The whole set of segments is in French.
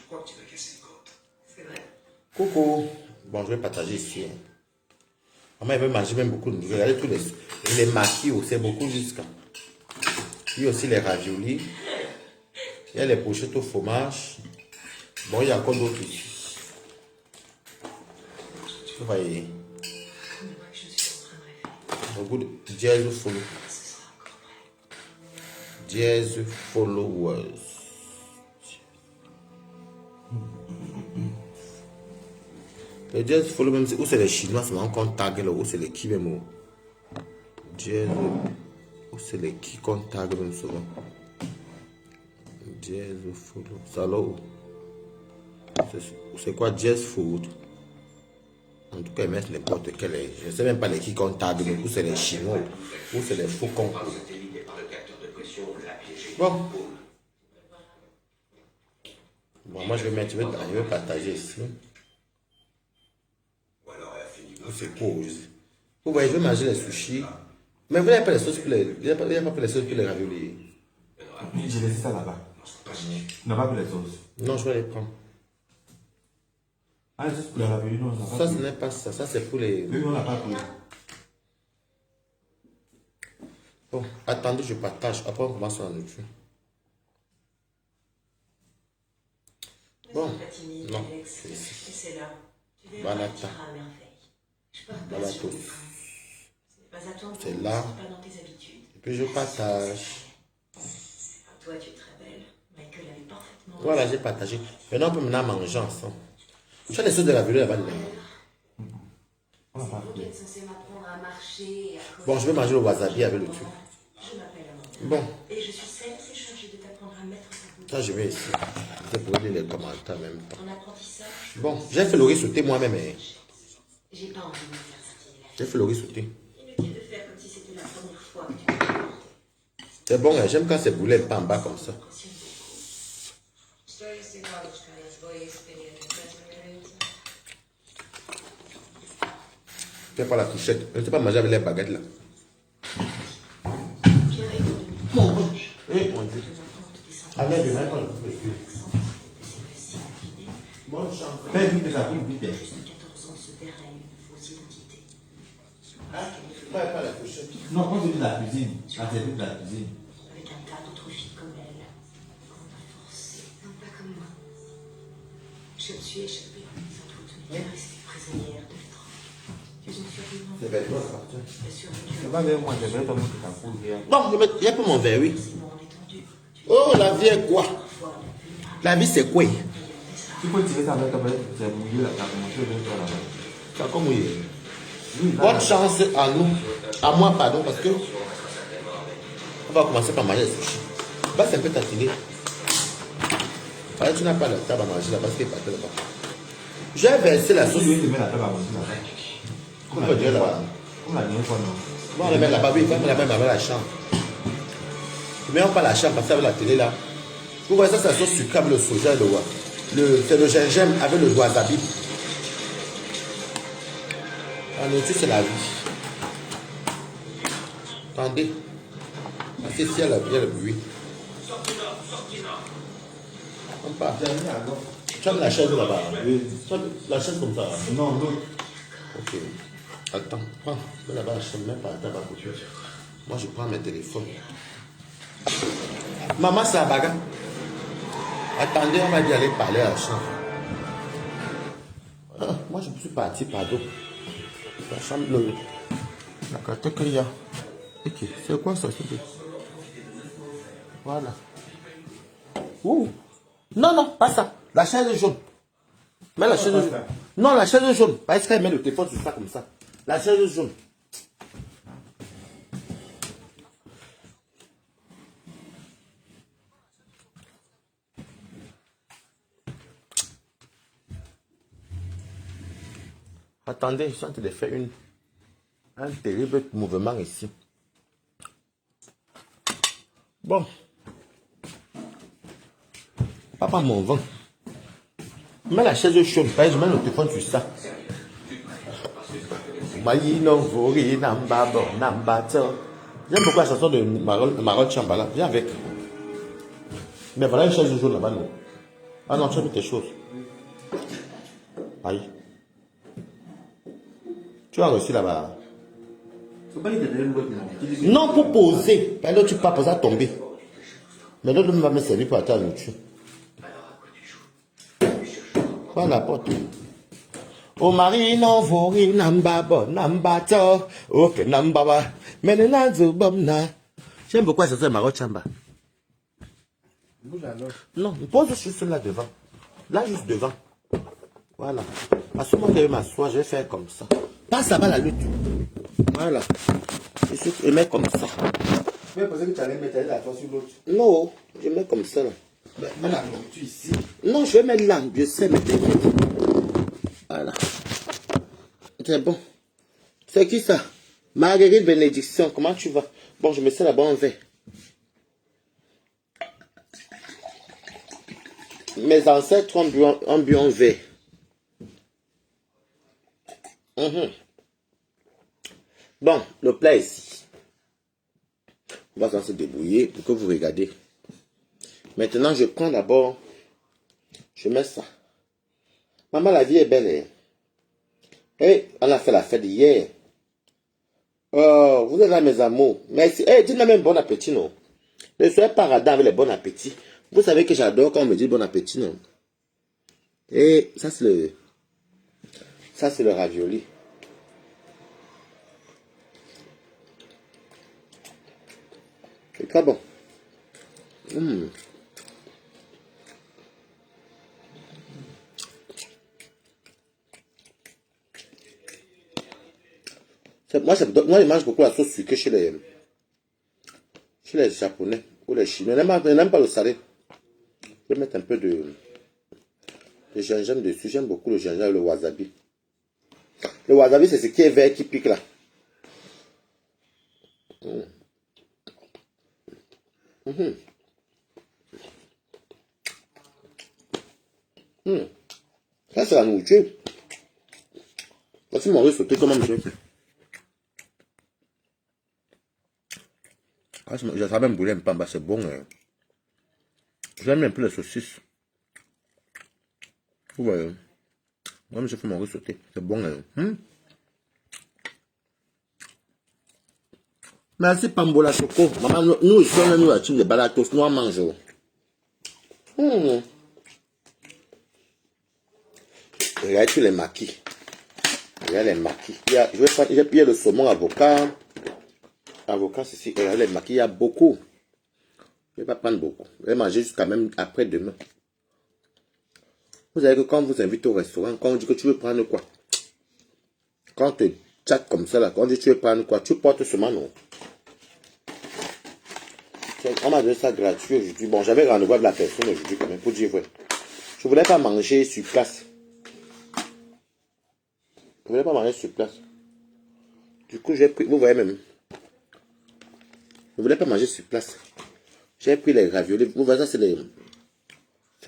crois que tu vas casser une côte. C'est vrai. Coucou. Bon, je vais partager ici. Maman, elle veut manger même beaucoup de nourriture. Regardez tous les maquis, c'est beaucoup jusqu'à. Il y a aussi les raviolis. Il y a les pochettes au fromage. Bon, il y a encore d'autres ici. Vous voyez. Beaucoup de jazz follow. Jazz followers. Les jazz follow même, où c'est les Chinois, c'est encore tag là, où c'est les qui même. Jazz, où c'est les qui qu'on tag même souvent. Jazz follow. Ça là où? C'est quoi jazz food? En tout cas, ils mettent n'importe quel. Je ne sais même pas les qui qu'on tag, mais où c'est les Chinois, où c'est les faux cons. Bon. Bon, moi je vais mettre, je vais partager ici. C'est quoi? Vous voyez, je vais manger les sushis. Mais vous n'avez pas les sauces pour les. Il n'y a pas les sauces pour les raviolis. J'ai laissé ça là-bas. On n'a pas pris les sauces. Non, je vais les prendre. Ah, juste pour les raviolis, non, on n'a pas Ça, pris. ce n'est pas ça. Ça, c'est pour les. Oui, on n'a pas pris. Bon, attendez, je partage. Après, on commence à nourriture. Bon, non. C'est là. Tu verras, Voilà. tu iras à merveille. Je pars pas Voilà sur tout. le train. Ce n'est pas à toi, C'est là. ce n'est pas dans tes habitudes. Et puis je partage. Toi, tu es très belle. Michael avait parfaitement. Voilà, j'ai partagé. Maintenant, on peut maintenant manger ensemble. Tu as les sauces de raviolis là-bas dedans. On n'a pas Vous pris. êtes censé m'apprendre à marcher et à courir. Bon, je vais manger le wasabi avec le truc. Je m'appelle Amanda. Bon, Et je suis celle qui est chargée de t'apprendre à mettre sa bouche. ça je vais ici. Je pourrais lire les commentaires en même temps. Ton apprentissage, Bon, j'ai fait le riz sauté moi-même. Hein. j'ai pas envie de me faire sortir la J'ai fait le riz sauté. Inutile de faire comme si c'était la première fois que tu me présentais. C'est bon, hein. J'aime quand c'est brûlé pas en bas comme ça. Fais pas la couchette. Je ne sais pas manger avec les baguettes là. Mon Dieu. Allez, je vais pas le couper. Bonne chance. Fais vite, ça coule vite. 14 ans se perd à une fausse identité. Hein? Pas la couchette. Non, quand c'est de la cuisine, quand c'est de la cuisine. Avec un tas d'autres filles comme elle, qu'on a forcé, non pas comme moi. Je me suis échappée, sans doute, mais tu es restée prisonnière de l'étrange. Tu es une survivante. Les vêtements, ça appartient. Tu as survécu C'est pas même moi, c'est vrai, toi, moi, qui t'en fous, rien. Bon, il y a pas mon verre, oui. facilement en étendue. Oh, la vie est quoi? La vie c'est quoi? Tu peux tirer ça avec ta bête, c'est mouillé là, t'as commencé avec toi là-bas. Ça a comme oui. Oui, là, Bonne là. chance à nous. À moi, pardon, parce que on va commencer par manger les sushis. Là, c'est un peu tatiné. Tu n'as pas le table à manger là parce qu'il est parti là-bas. J'ai versé la sauce. Si lui, il te met la table à manger là-bas. On peut dire là-bas. Comme la dernière fois, non. Bon, on le met là-bas, oui, il faut la même avec la chambre. Mais on pas la chambre parce qu'avec la télé là. Vous voyez ça, c'est la sauce sucrée avec le soja et le wa. C'est le gingembre avec le wasabi. La nourriture, c'est la vie. Attendez. Parce que s'il y a le bruit. On part. Dernier à gauche. Tu as mis la chaise là-bas. Oui. Tu as mis la chaise comme ça. Non, l'autre. Ok. Attends. Prends. Mets là-bas la chaise, même pas la table à côté. Moi, je prends mes téléphones. Maman, c'est la bagarre. Attendez, on va y aller parler à la chambre. Ah, moi, je suis parti, pardon. La chambre, la carte qu'il y a. Ok, c'est quoi ça? Voilà. Ouh. Non, non, pas ça. La chaise jaune. Mets la chaise jaune. Non, la chaise jaune. Parce qu'elle met le téléphone sur ça comme ça. La chaise jaune. Attendez, je suis en train de faire un terrible mouvement ici. Bon. Papa, mon vent. Mets la chaise chaude, je mets le téléphone sur ça. J'aime beaucoup la chanson de Marol Chambala. Viens avec. Mais voilà une chaise jaune là-bas, non. Ah non, tu as mis tes choses. Aïe. Tu as reçu là-bas. Faut pas qu'il te donne l'autre, non. Non, pour poser. Là, tu pas poser à tomber. Mais l'autre va me servir pour attendre la nourriture. Voilà, porte. Oh Marie, non, vori, namba, bon, namba, to, ok, namba, ba, menena, zubomna. J'aime beaucoup ça, Maro Chamba. Non, pose juste là devant. Là, juste devant. Voilà. À ce moment que je m'assois, je vais faire comme ça. Passe là-bas la lutte. Voilà. Et mets comme ça. Tu pensais que tu allais mettre la toi sur l'autre. Non, je mets comme ça là. Mets la nourriture ici. Non, je vais mettre là. Je sais, mais t'inquiète. Voilà. C'est bon. C'est qui ça? Marguerite Bénédiction, comment tu vas? Bon, je me sers là-bas en verre. Mes ancêtres ont bu en verre. Bon, le plat est ici. On va se débrouiller pour que vous regardez. Maintenant, je prends d'abord, je mets ça. Maman, la vie est belle. Hein? Hey, on a fait la fête hier. Oh, vous êtes là, mes amours. Merci. Hey, dis-moi même bon appétit, non? Ne soyez pas radin avec le bon appétit. Vous savez que j'adore quand on me dit bon appétit, non? Et ça, c'est le ravioli. C'est très bon. Moi, je mange beaucoup la sauce sucrée chez les Japonais ou les Chinois. Ils n'aiment pas le salé. Je vais mettre un peu de gingembre dessus. J'aime beaucoup le gingembre et le wasabi. Le wasabi, c'est ce qui est vert qui pique là. Ça, c'est la nourriture. Voici mon riz sauté, comment je fais. Ah, je savais même bouler un peu en bas, c'est bon. Hein. J'aime un peu les saucisses. Vous voyez. Moi, je fais mon riz sauté. C'est bon. Hein. Merci Pambola Choco. Maman, nous sommes nous à les balatos, nous en mangeons. Regarde tous les maquis. Regarde les maquis. J'ai payé le saumon avocat. Avocat, c'est ici. Regardez les maquis, il y a beaucoup. Je ne vais pas prendre beaucoup. Je vais manger jusqu'à même après-demain. Vous savez que quand on vous invite au restaurant, quand on dit que tu veux prendre quoi? Quand tu chattes comme ça, là, quand on dit tu veux prendre quoi? Tu portes seulement non. On m'a donné ça gratuit aujourd'hui. Bon, j'avais rendez-vous avec la personne aujourd'hui quand même, pour dire vrai. Je ne voulais pas manger sur place. Je ne voulais pas manger sur place. Du coup, j'ai pris, vous voyez même. Je ne voulais pas manger sur place. J'ai pris les raviolis. Vous voyez ça, c'est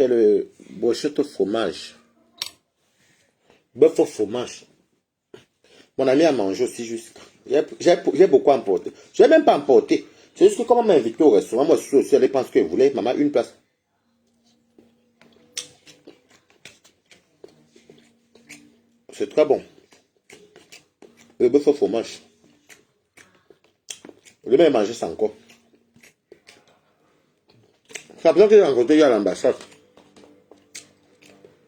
le brochette au fromage. Bœuf au fromage. Mon ami a mangé aussi jusqu'à. J'ai beaucoup emporté. Je n'ai même pas emporté. C'est juste que comme on m'a invité au restaurant, moi je suis aussi allé prendre ce que je voulais. Maman, une place. C'est très bon. Le bœuf au fromage. Je vais même manger ça encore. C'est la personne que j'ai rencontré hier à l'ambassade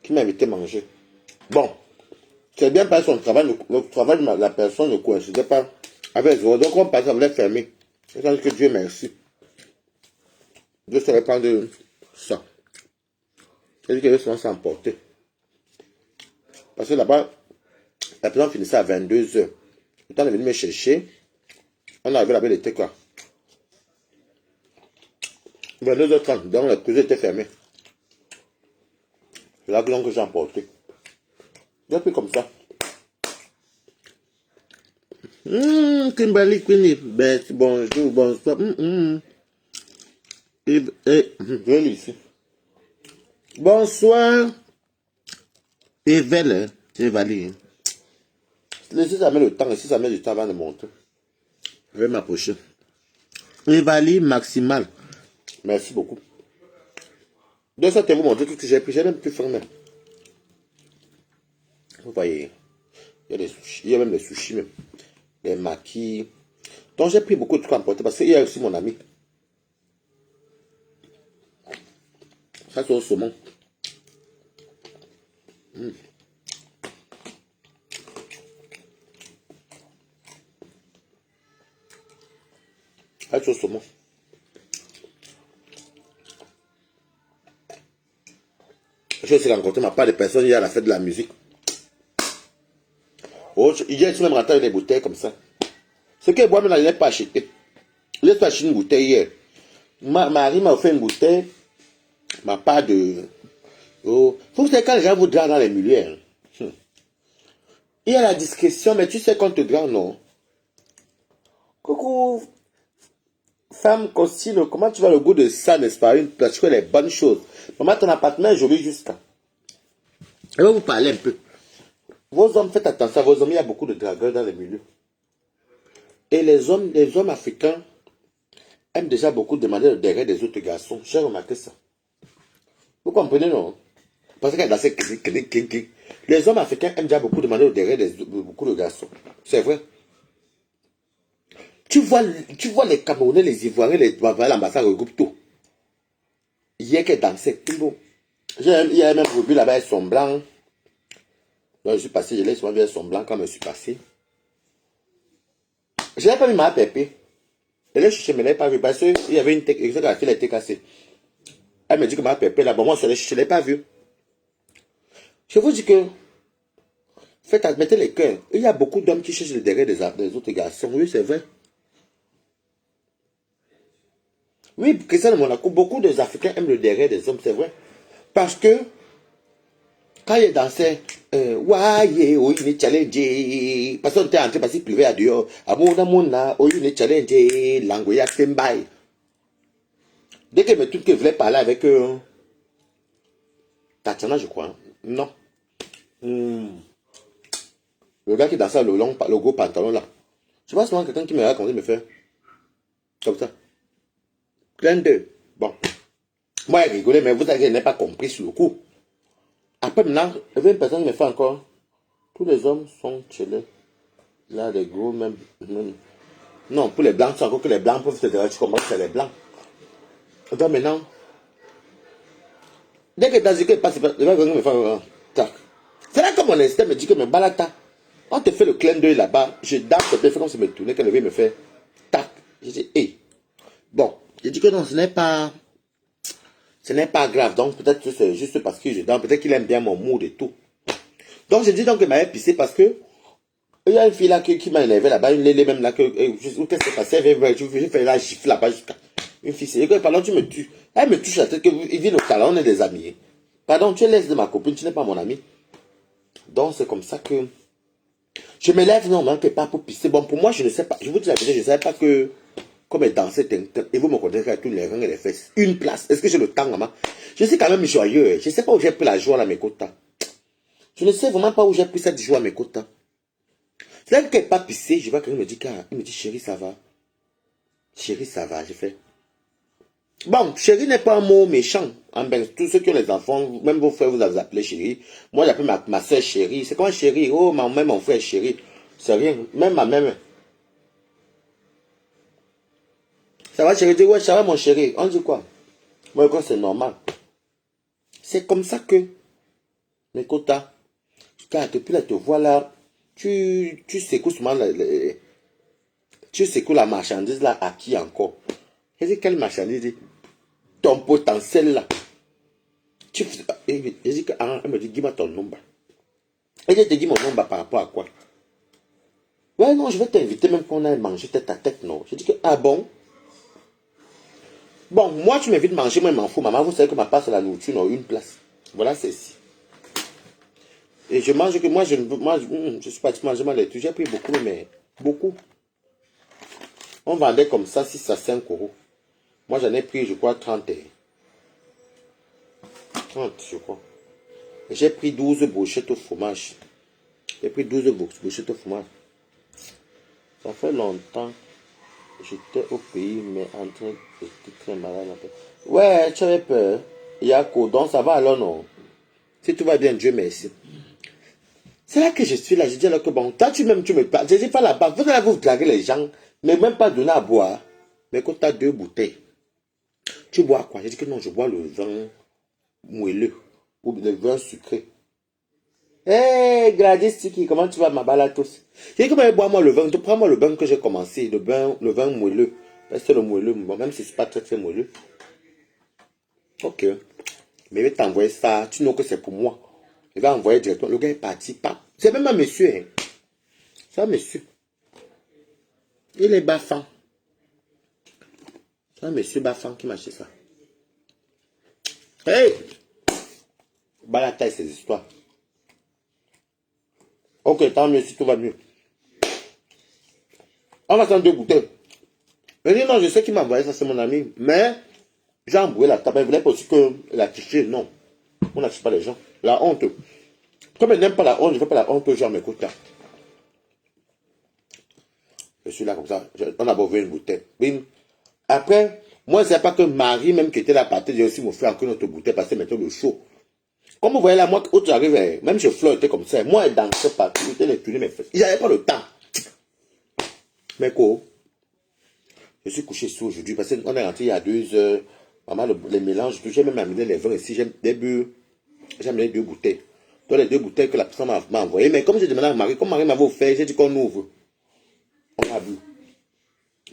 qui m'a invité à manger. Bon, c'est bien parce que son travail, le travail de la personne ne coïncidait pas avec les autres. Donc on passait, on voulait fermer. Et ça dit que Dieu merci. Dieu se répand de ça. C'est-à-dire que les gens s'emporter. Parce que là-bas, la personne finissait à 22h. Le temps de venir me chercher. On est arrivé là-bas, il était quoi? 22h30, donc la cuisine était fermée. C'est là que j'ai emporté. J'ai pris comme ça. Kimberly Queenie, bonjour, bonsoir. Viens ici. Bonsoir. Evel, c'est Valérie. Si ça met le temps, si ça met du temps avant de monter, je vais m'approcher. Evali Maximal. Merci beaucoup. Donc ça, te vous montrer tout ce que j'ai pris. J'ai même plus faim même. Vous voyez, il y a des sushis, il y a même des sushis même. Des maquis. Donc j'ai pris beaucoup de trucs à emporter parce qu'il y a aussi mon ami. Ça c'est au saumon. Ça c'est au saumon. J'ai aussi rencontré ma part de personnes hier à la fête de la musique. Oh, hier, je suis même rentré avec des bouteilles comme ça. Ce que moi, je n'ai pas acheté. Je n'ai pas acheté une bouteille hier. Marie m'a offert une bouteille. Ma part de... Oh, vous savez, quand les gens vous draguent dans les milieux, hein, il y a la discrétion, mais tu sais qu'on te drague, non? Coucou, femme costine, comment tu vas le goût de ça, n'est-ce pas? Une place, tu fais les bonnes choses. Maman, ton appartement est joli jusqu'à. Je vais vous parler un peu. Vos hommes, faites attention à vos hommes, il y a beaucoup de dragueurs dans les milieux. Et les hommes africains aiment déjà beaucoup demander le derrière des autres garçons. J'ai remarqué ça. Vous comprenez, non? Parce que dans ces les hommes africains aiment déjà beaucoup demander le derrière beaucoup de garçons. C'est vrai. Tu vois les Camerounais, les Ivoiriens, les Bavaria, l'ambassade regroupe tout. Hier qu'elle dansait, tout beau. Il y a même vu là-bas, elles sont blancs. Donc je suis passé, je l'ai souvent vu, elles sont blancs quand je suis passé. Je n'ai pas vu ma pépé. Elle est cherchée, mais je ne l'ai pas vu parce qu'il y avait une tête, et la fille était cassée. Elle me dit que ma pépé là, bon, moi je ne l'ai pas vu. Je vous dis que, mettez les cœurs. Il y a beaucoup d'hommes qui cherchent le derrière des autres garçons. Oui, c'est vrai. Oui, Christian de Monaco, beaucoup des Africains aiment le derrière des hommes, c'est vrai. Parce que, quand il dansait, ouais, oui, il est challengé. Parce qu'on était entré parce qu'il pleuvait à dehors. Amona, oui, il est challengé. Langoya Fembai. Dès que me trouve que je voulais parler avec Tatiana, je crois. Hein. Non. Le gars qui dansait le gros pantalon là. Je vois souvent quelqu'un qui me raconte, me fait comme ça. Clin d'œil. Bon. Moi, je rigolais, mais vous savez, je n'ai pas compris sur le coup. Après, maintenant, il y a une personne qui me fait encore. Tous les hommes sont chelés. Là, les gros, même. Non, pour les blancs, c'est encore que les blancs peuvent te dire, tu comprends que c'est les blancs. Donc maintenant, dès que Tazike passe, le gars me fait tac. C'est là que mon instinct me dit que me balata. On te fait le clin d'œil là-bas. Je danse, je fais comme si me tournait, que le gars me fait tac. Je dis, hé. Bon, je dis que non, ce n'est pas grave. Donc peut-être que c'est juste parce que je danse. Peut-être qu'il aime bien mon mood et tout. Donc je dis donc qu'il m'avait pissé parce que il y a une fille là qui m'a énervé là-bas, une lélé même là, qu'est-ce qui s'est passé? Je fais la gifle là-bas jusqu'à. Une fille, c'est que pardon, tu me tues. Elle me touche la tête, il vient au talent, on est des amis. Pardon, tu es l'aise de ma copine, tu n'es pas mon ami. Donc c'est comme ça que. Je me lève, non, mais pas pour pisser. Bon, pour moi, je ne sais pas. Je vous dis la vérité, je ne savais pas que. Comme elle dansait, et vous me connaissez avec tous les reins et les fesses. Une place. Est-ce que j'ai le temps, maman? Je suis quand même joyeux. Je ne sais pas où j'ai pris la joie à mes côtés. Je ne sais vraiment pas où j'ai pris cette joie à mes côtés. C'est là qu'elle n'est pas pissée. Je vois quelqu'un me dit, il me dit, chérie, ça va. Chérie, ça va. J'ai fait. Bon, chérie n'est pas un mot méchant. Hein, ben, tous ceux qui ont les enfants, même vos frères, vous avez appelé chérie. Moi, j'appelle ma soeur chérie. C'est quoi chérie? Oh, même mon frère chérie. C'est rien. Même ma mère. Ça va, chérie? Dis, ouais, ça va, mon chéri. On dit quoi? Moi, quoi, c'est normal. C'est comme ça que, mes quotas, car depuis là, te voilà, tu secoues souvent, tu secoues la marchandise là, à qui encore? Je dis, quelle marchandise? Ton potentiel là. Je dis, elle me dit, dis-moi ton nombre. Et je te dis mon nombre par rapport à quoi? Ouais, non, je vais t'inviter même qu'on aille manger tête à tête, non. Je dis que, ah bon? Bon, moi, tu m'invites manger, moi, je m'en fous. Maman, vous savez que ma part, c'est la nourriture, non, une place. Voilà, c'est ici. Et je mange que moi, je ne moi, je suis pratiquement, je mange les trucs. J'ai pris beaucoup, mais beaucoup. On vendait comme ça 6 à 5 euros. Moi, j'en ai pris, je crois, 30, je crois. J'ai pris 12 brochettes au fromage. J'ai pris 12 brochettes au fromage. Ça fait longtemps. J'étais au pays, mais en train de très malade. Ouais, tu avais peur. Yako, donc ça va alors non? Si tout va bien, Dieu merci. C'est là que je suis là, je dis alors que bon, toi tu me parles, je dis pas là-bas, vous allez vous draguer les gens, mais même pas donner à boire. Mais quand tu as 2 bouteilles, tu bois quoi? Je dis que non, je bois le vin moelleux ou le vin sucré. Hé, Gladys Tiki, comment tu vas, ma balle à tous? J'ai dit comment bois-moi le vin, prends-moi le vin que j'ai commencé, le vin moelleux. C'est le moelleux, bon, même si c'est pas très très moelleux. Ok. Mais je vais t'envoyer ça, tu sais que c'est pour moi. Je vais envoyer directement. Le gars est parti, pas. C'est même un monsieur, hein. C'est un monsieur. Il est baffant. C'est un monsieur baffant qui m'a acheté ça. Hey! Bah taille ces histoires. Ok, tant mieux si tout va mieux. On va s'en 2 bouteilles. Je dis non, je sais qu'il m'a envoyé ça, c'est mon ami. Mais j'ai embrouillé la table. Il voulait pas aussi que la triché. Non. On n'achète pas les gens. La honte. Comme je n'aime pas la honte, je ne fais pas la honte aux gens m'écoutent. Je suis là comme ça. On a beau une bouteille. Bim. Après, moi, c'est pas que Marie, même qui était là, partie, j'ai aussi mon frère encore une autre bouteille parce que maintenant le chaud. Comme vous voyez là, moi, quand j'arrive, même chez Flo était comme ça. Moi, elle dansait partout. Il était les tourner mes fesses. J'avais pas le temps. Mais quoi? Je suis couché sous aujourd'hui parce qu'on est rentré il y a 2 heures. Maman, les mélanges, j'ai même amené les vins ici. J'ai amené 2 bouteilles. Donc les 2 bouteilles que la personne m'a envoyées. Mais comme j'ai demandé à Marie, comme Marie m'avait offert, j'ai dit qu'on ouvre. On a vu.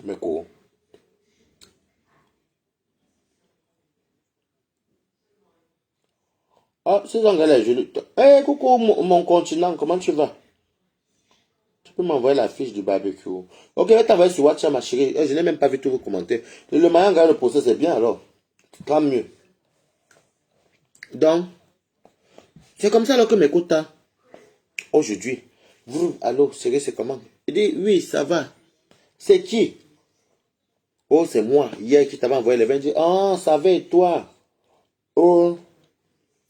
Mais quoi? Ah, c'est anglais, je le... Hey, coucou, mon continent, comment tu vas? Tu peux m'envoyer la fiche du barbecue. Ok, je vais t'envoyer sur WhatsApp, ma chérie. Je n'ai même pas vu tous vos commentaires. Le maillot, le procès, c'est bien alors. Tant mieux. Donc, c'est comme ça alors que m'écoute aujourd'hui. Allô, chérie, c'est comment? Il dit, oui, ça va. C'est qui? Oh, c'est moi. Hier qui t'avais envoyé les vins. Il dit, oh, ça va et toi? Oh,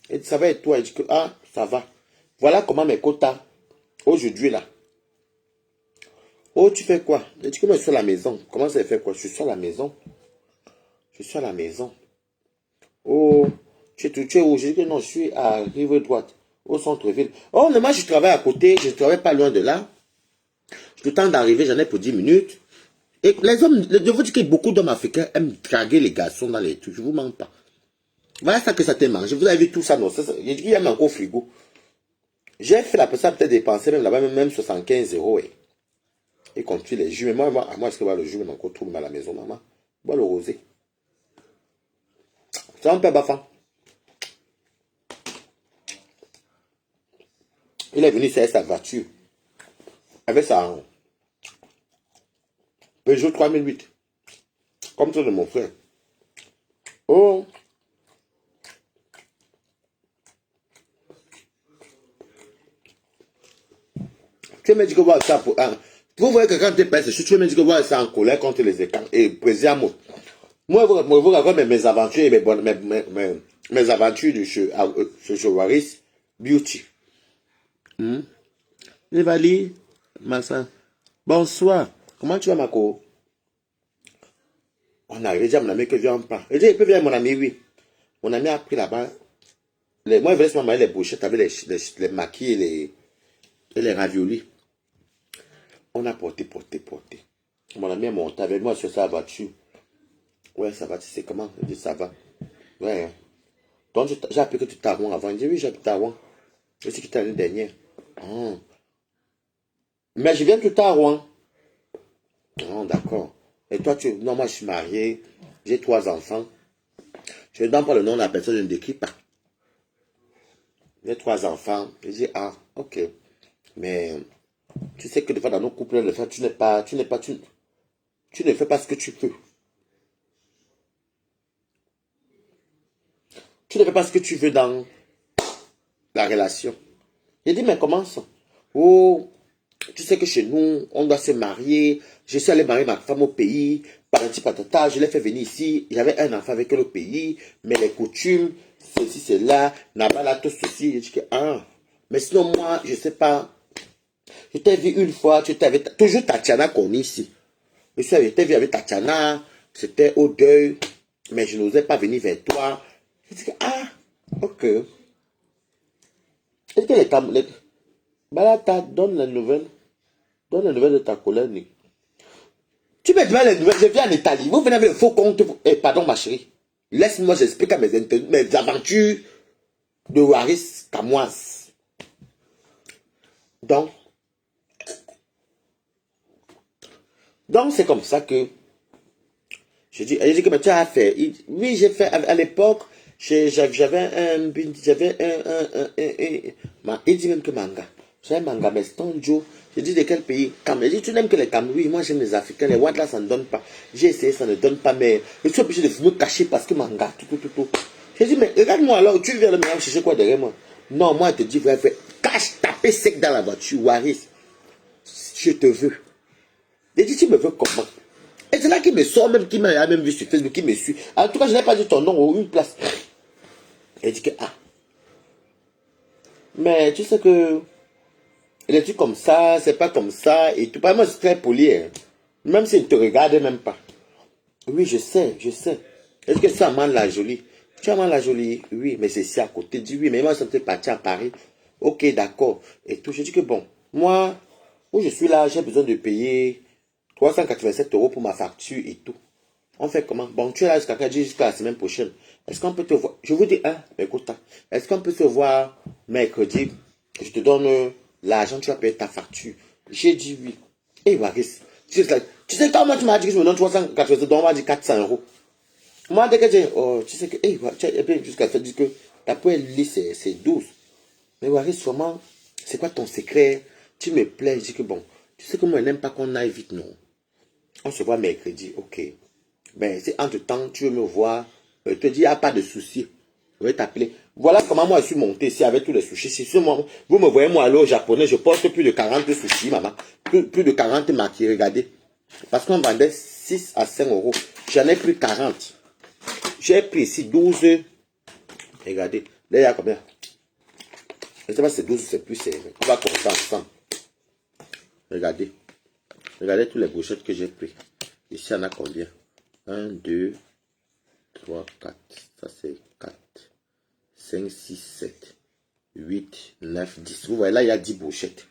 il dit, ça va et toi? Il dit que, ah, ça va. Voilà comment m'écoute aujourd'hui là. Oh, tu fais quoi? Il dit que moi je suis à la maison. Comment ça fait quoi? Je suis à la maison. Je suis à la maison. Oh, tu es où? Je dis que non, je suis à Rive Droite, au centre-ville. Oh, mais moi je travaille à côté, je ne travaille pas loin de là. Le temps d'arriver, j'en ai pour 10 minutes. Et les hommes, je vous dis que beaucoup d'hommes africains aiment draguer les garçons dans les trucs. Je ne vous mens pas. Voilà ça que ça te mange. Vous avez vu tout ça, non? Il y a même encore au frigo. J'ai fait la personne peut-être dépenser même là-bas, même 75 €. Et continue les jus. Mais moi, est-ce que le jus, même encore tout à la maison, maman? Bois le rosé. C'est un peu baffant. Il est venu ici avec sa voiture. Avec sa Peugeot 3008. Comme ça de mon frère. Oh. Tu me dis que voir ça pour... Vous voyez que quand tu passes, tu me dis que voir ça en colère contre les écarts. Et précisément, moi, vous racontez mes aventures et mes aventures chez Waris Beauty. Evali, Massa. Bonsoir. Comment tu vas, ma co? On a déjà mon ami que vient pas. Il dit, il peut venir, mon ami, oui. Mon ami a pris là-bas. Moi, je vais les brochettes avec les maquis et les raviolis. On a porté. Mon ami est monté avec moi sur sa voiture. Ouais, ça va, tu sais comment? Il dit, ça va. Ouais. Donc, j'ai appris que tu t'arrons avant. Il dit, oui, j'habite à Rouen. Je suis quitté l'année dernière. Mais je viens tout à Rouen. Oh, d'accord. Et toi, non, moi, je suis marié. J'ai 3 enfants. Je ne donne pas le nom de la personne, je ne décris pas. J'ai 3 enfants. Je dis, ah, ok. Mais tu sais que des fois, dans nos couples, des fois, tu ne fais pas ce que tu peux. Tu ne fais pas ce que tu veux dans la relation. J'ai dit, mais comment ça? Oh, tu sais que chez nous, on doit se marier. Je suis allé marier ma femme au pays. Patati patata, je l'ai fait venir ici. J'avais un enfant avec elle au pays. Mais les coutumes, ceci, cela, Nabala, tout ceci. J'ai dit que, mais sinon, moi, je ne sais pas. Je t'ai vu une fois, tu étais avec toujours Tatiana qu'on est ici. Je t'ai vu avec Tatiana, c'était au deuil, mais je n'osais pas venir vers toi. Je dis que, ah, ok. Est-ce que les Balata, donne les nouvelles. Donne les nouvelles de ta collègue, Nick. Tu me donnes les nouvelles, je viens en Italie. Vous venez avec le faux compte. Pardon, ma chérie. Laisse-moi, j'explique à mes aventures de Waris Kamoise. Donc, c'est comme ça que je dis que mais tu as fait. Oui, j'ai fait à l'époque. J'avais un. Il dit même que manga. J'ai un manga, mais c'est un Joe. Je dis de quel pays? Il dit tu n'aimes que les Camerounais. Oui, moi j'aime les Africains. Les Ouattara, ça ne donne pas. J'ai essayé, ça ne donne pas. Mais je suis obligé de me cacher parce que manga. Tout. Je dis, mais regarde-moi alors. Tu viens de me chercher quoi derrière moi? Non, moi je te dis, frère, cache, taper sec dans la voiture. Waris, je te veux. Je dis, tu me veux comment? Et c'est là qu'il me sort, même qui m'a même vu sur Facebook, qui me suit. En tout cas, je n'ai pas dit ton nom ou une place. Elle dit que, ah. Mais tu sais que, les trucs comme ça, c'est pas comme ça. Et tout. Moi, c'est très poli. Hein. Même s'il ne te regarde même pas. Oui, je sais. Est-ce que tu as mal la jolie? Tu as mal la jolie? Oui, mais c'est ici à côté. Je dis oui, mais moi, je suis parti à Paris. Ok, d'accord. Et tout. Je dis que bon, moi, où je suis là, j'ai besoin de payer 387 € pour ma facture et tout. On fait comment? Bon, tu es là jusqu'à la semaine prochaine. Est-ce qu'on peut te voir? Je vous dis, écoute, est-ce qu'on peut se voir mercredi? Je te donne l'argent, tu vas payer ta facture. J'ai dit oui. Et Waris, tu sais comment tu m'as dit que je me donne 387 €, donc on m'a dit 400 €. Moi, dès que j'ai, tu sais que, jusqu'à ce dit que ta poêle lit, c'est 12. Mais Waris, sûrement, c'est quoi ton secret? Tu me plais, je dis que bon, tu sais que moi, je n'aime pas qu'on aille vite, non? On se voit mercredi, ok. Ben, si entre-temps, tu veux me voir, je te dis, il n'y a pas de souci. Je vais t'appeler. Voilà comment moi je suis monté ici avec tous les sushis. Si vous me voyez, moi, aller au japonais, je porte plus de 40 sushis, maman. Plus de 40 maquis, regardez. Parce qu'on vendait 6 à 5 €. J'en ai pris 40. J'ai pris ici 12. Regardez. Là, il y a combien? Je ne sais pas si c'est 12 ou c'est plus. On va compter ensemble. Regardez. Regardez toutes les brochettes que j'ai pris. Ici, on a combien? 1, 2, 3, 4. Ça, c'est 4. 5, 6, 7. 8, 9, 10. Vous voyez, là, il y a 10 brochettes.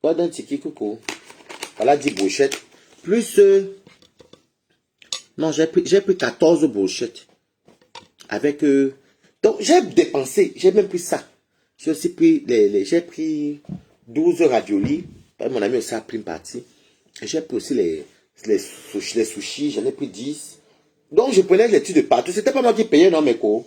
Voilà un tiki coucou. Voilà 10 brochettes. Plus... non, j'ai pris 14 brochettes. Avec... donc, j'ai dépensé. J'ai même pris ça. J'ai aussi pris... j'ai pris 12 raviolis. Mon ami aussi a pris une partie. J'ai pris aussi les sushis. J'en ai pris 10. Donc, je prenais les trucs de partout. C'était pas moi qui payais, non, mes co.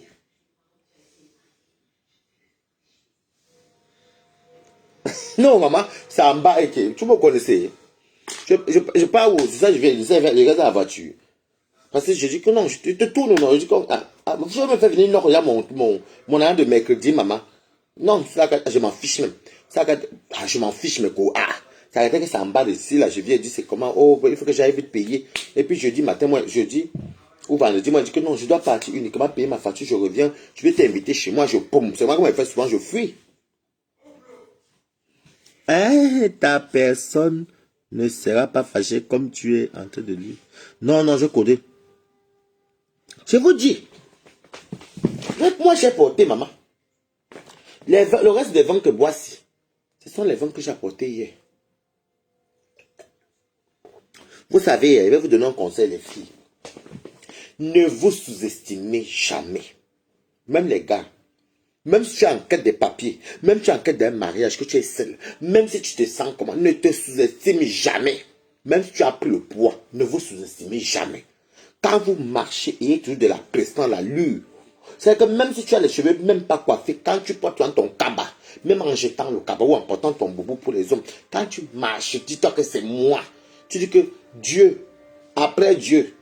Non, maman, c'est en bas. Tu me connaissais. Je pars où? C'est ça, je regarde la voiture. Parce que je dis que non, je te tourne, non. Je dis que, je me fais venir, non, regarde mon an de mercredi, maman. Non, ça, je m'en fiche même. Ça, je m'en fiche, mais quoi. Ça arrêtait que c'est en bas d'ici, là. Je viens dire, c'est comment, il faut que j'aille vite payer. Et puis, jeudi matin, ou vendredi, moi, je dis que non, je dois partir uniquement payer ma facture, je reviens, je vais t'inviter chez moi, je paume. C'est moi comme je fais souvent, je fuis. Ta personne ne sera pas fâchée comme tu es en train de lui. Non, je connais. Je vous dis. Moi, j'ai porté, maman. Le reste des vins que voici, ce sont les vins que j'ai apportés hier. Vous savez, je vais vous donner un conseil, les filles. Ne vous sous-estimez jamais. Même les gars. Même si tu es en quête des papiers, même si tu es en quête d'un mariage, que tu es seul, même si tu te sens comment, ne te sous-estime jamais. Même si tu as pris le poids, ne vous sous-estimez jamais. Quand vous marchez, ayez toujours de la pression, l'allure. C'est que même si tu as les cheveux même pas coiffés, quand tu portes ton cabas, même en jetant le cabas ou en portant ton boubou pour les hommes, quand tu marches, dis-toi que c'est moi. Tu dis que Dieu, après Dieu,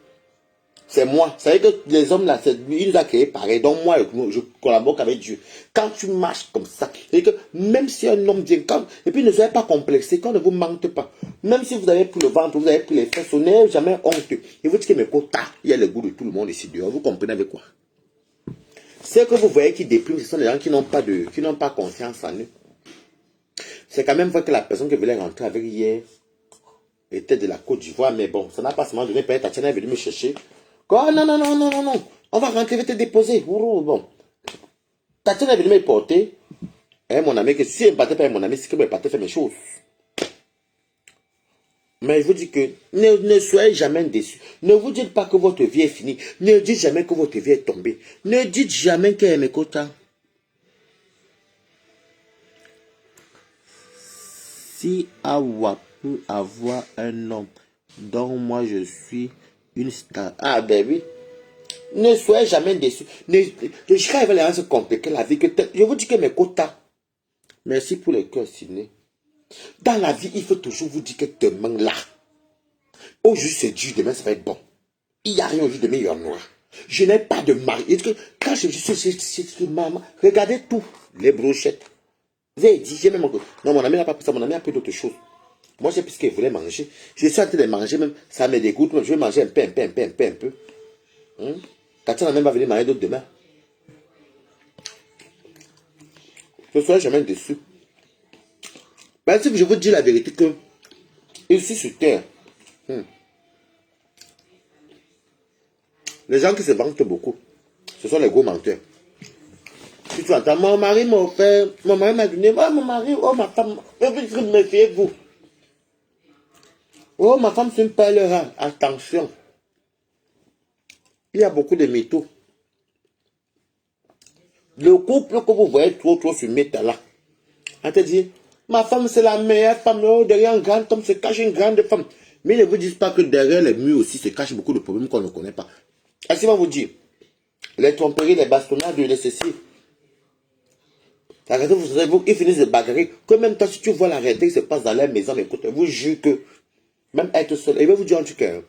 c'est moi. Ça veut dire que les hommes là, il nous a créé pareil. Donc moi, je collabore avec Dieu. Quand tu marches comme ça, c'est que même si un homme vient, et puis ne soyez pas complexé, quand ne vous mentez pas. Même si vous avez pris le ventre, vous avez pris les fesses, n'ayez jamais honte. Et vous dites que mes quotas, il y a le goût de tout le monde ici dehors. Vous comprenez avec quoi? Ceux que vous voyez qui dépriment, ce sont les gens qui n'ont pas confiance en eux. C'est quand même vrai que la personne qui voulait rentrer avec hier était de la Côte d'Ivoire, mais bon, ça n'a pas seulement donné. Peut-être Tatiana est venue me chercher. Oh, non. On va rentrer, je vais te déposer. Bon. Tatiana est venue me porter. Hein, mon ami, que si elle ne partait pas mon ami, c'est que me partait faire mes choses. Mais je vous dis que ne soyez jamais déçus. Ne vous dites pas que votre vie est finie. Ne dites jamais que votre vie est tombée. Ne dites jamais qu'elle est mes quotas. Si Awa peut avoir un homme dont moi je suis une star. Ah ben oui. Ne soyez jamais déçus. Jusqu'à il va se compliquer la vie. Je vous dis que mes quotas. Merci pour les cœurs signés. Dans la vie, il faut toujours vous dire que demain là. Aujourd'hui c'est dur, demain ça va être bon. Il n'y a rien aujourd'hui, demain il y en aura. Je n'ai pas de mari. Quand je suis chez maman, regardez tout. Les brochettes. J'ai dit, j'ai même... Non, mon ami n'a pas pris ça, mon ami a pris d'autres choses. Moi, j'ai pris ce qu'il voulait manger. Je suis en train de manger même, ça me dégoûte. Je vais manger un peu. Quand tu n'as même pas venir manger d'autres demain. Ne soyez jamais déçu. Parce que je vous dis la vérité que, ici sur terre, les gens qui se vantent beaucoup, ce sont les gros menteurs. Si tu entends, mon mari m'a offert, mon mari m'a donné, oh mon mari, oh ma femme, méfiez-vous. Oh ma femme c'est une perle rare, attention. Il y a beaucoup de mythos. Le couple que vous voyez trop sur Meta là, on te dit, ma femme c'est la meilleure femme, oh, derrière un grand homme se cache une grande femme. Mais ils ne vous disent pas que derrière les murs aussi se cachent beaucoup de problèmes qu'on ne connaît pas. Est-ce qu'ils vont vous dire, les tromperies, les bastonnades, les ceci. La réalité, vous ils finissent de bagarrer. Que même toi, si tu vois la réalité qui se passe dans leur maison, mais écoute, vous jure que même être seul, et je vais vous dire en tout cas,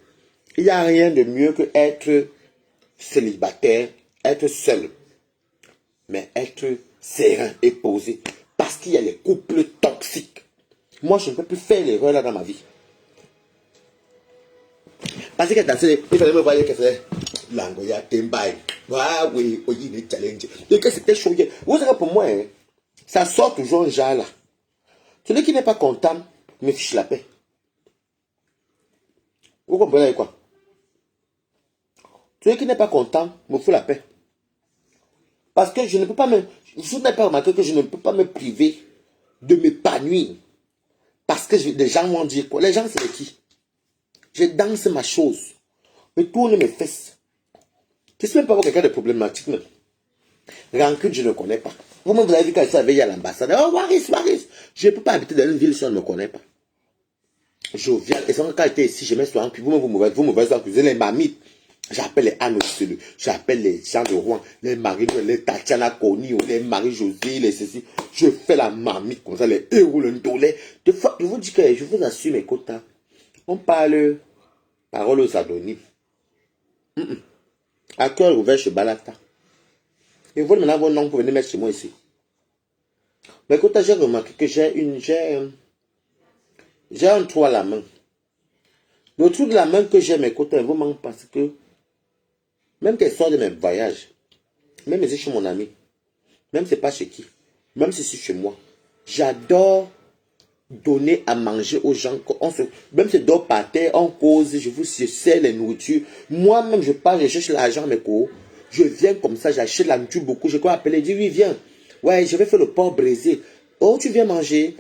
il n'y a rien de mieux que être célibataire, être seul, mais être serein et posé. Parce qu'il y a les couples toxiques. Moi, je ne peux plus faire l'erreur là dans ma vie. Parce que dans il fallait me voir que c'est l'angoya, tembaï. Ah oui, il est challenge. Et que c'était chaud. Vous savez, pour moi, hein, ça sort toujours un genre là. Celui qui n'est pas content me fiche la paix. Vous comprenez quoi? Celui qui n'est pas content me fout la paix. Parce que je ne peux pas me... Vous n'avez pas remarqué que je ne peux pas me priver de m'épanouir. Parce que les gens vont dire quoi? Les gens, c'est qui? Je danse ma chose. Je tourne mes fesses. Je ne sais même pas quelqu'un de problématique. Même. Rancune, je ne connais pas. Vous-même, vous avez vu quand je suis arrivé à l'ambassade. Oh, Waris. Je ne peux pas habiter dans une ville si on ne me connaît pas. Jovial. Et quand j'étais ici, je me suis puis vous me voyez accuser les mamites. J'appelle les Anne Osselu, j'appelle les gens de Rouen, les Marie, les Tatiana Koni, les Marie-Josée, les ceci. Je fais la mamie comme ça, les héros, le ndolé. Des fois, je vous dis que je vous assure mes quotas. On parle parole aux anonymes. À cœur ouvert chez Balata. Et vous maintenant vos noms pour venir mettre chez moi ici. Mais quotas, j'ai remarqué que j'ai un trou à la main. Le trou de la main que j'ai mes quotas, vous manque parce que même qu'elle sort de mes voyages, même si c'est chez mon ami, même si c'est pas chez qui, même si c'est chez moi, j'adore donner à manger aux gens. Même si je dors par terre, on cause, je sers les nourritures. Moi-même, je pars, je cherche l'argent, mes co. Je viens comme ça, j'achète la nourriture beaucoup. Je crois appeler, dis oui, viens. Ouais, je vais faire le porc braisé. Oh, tu viens manger.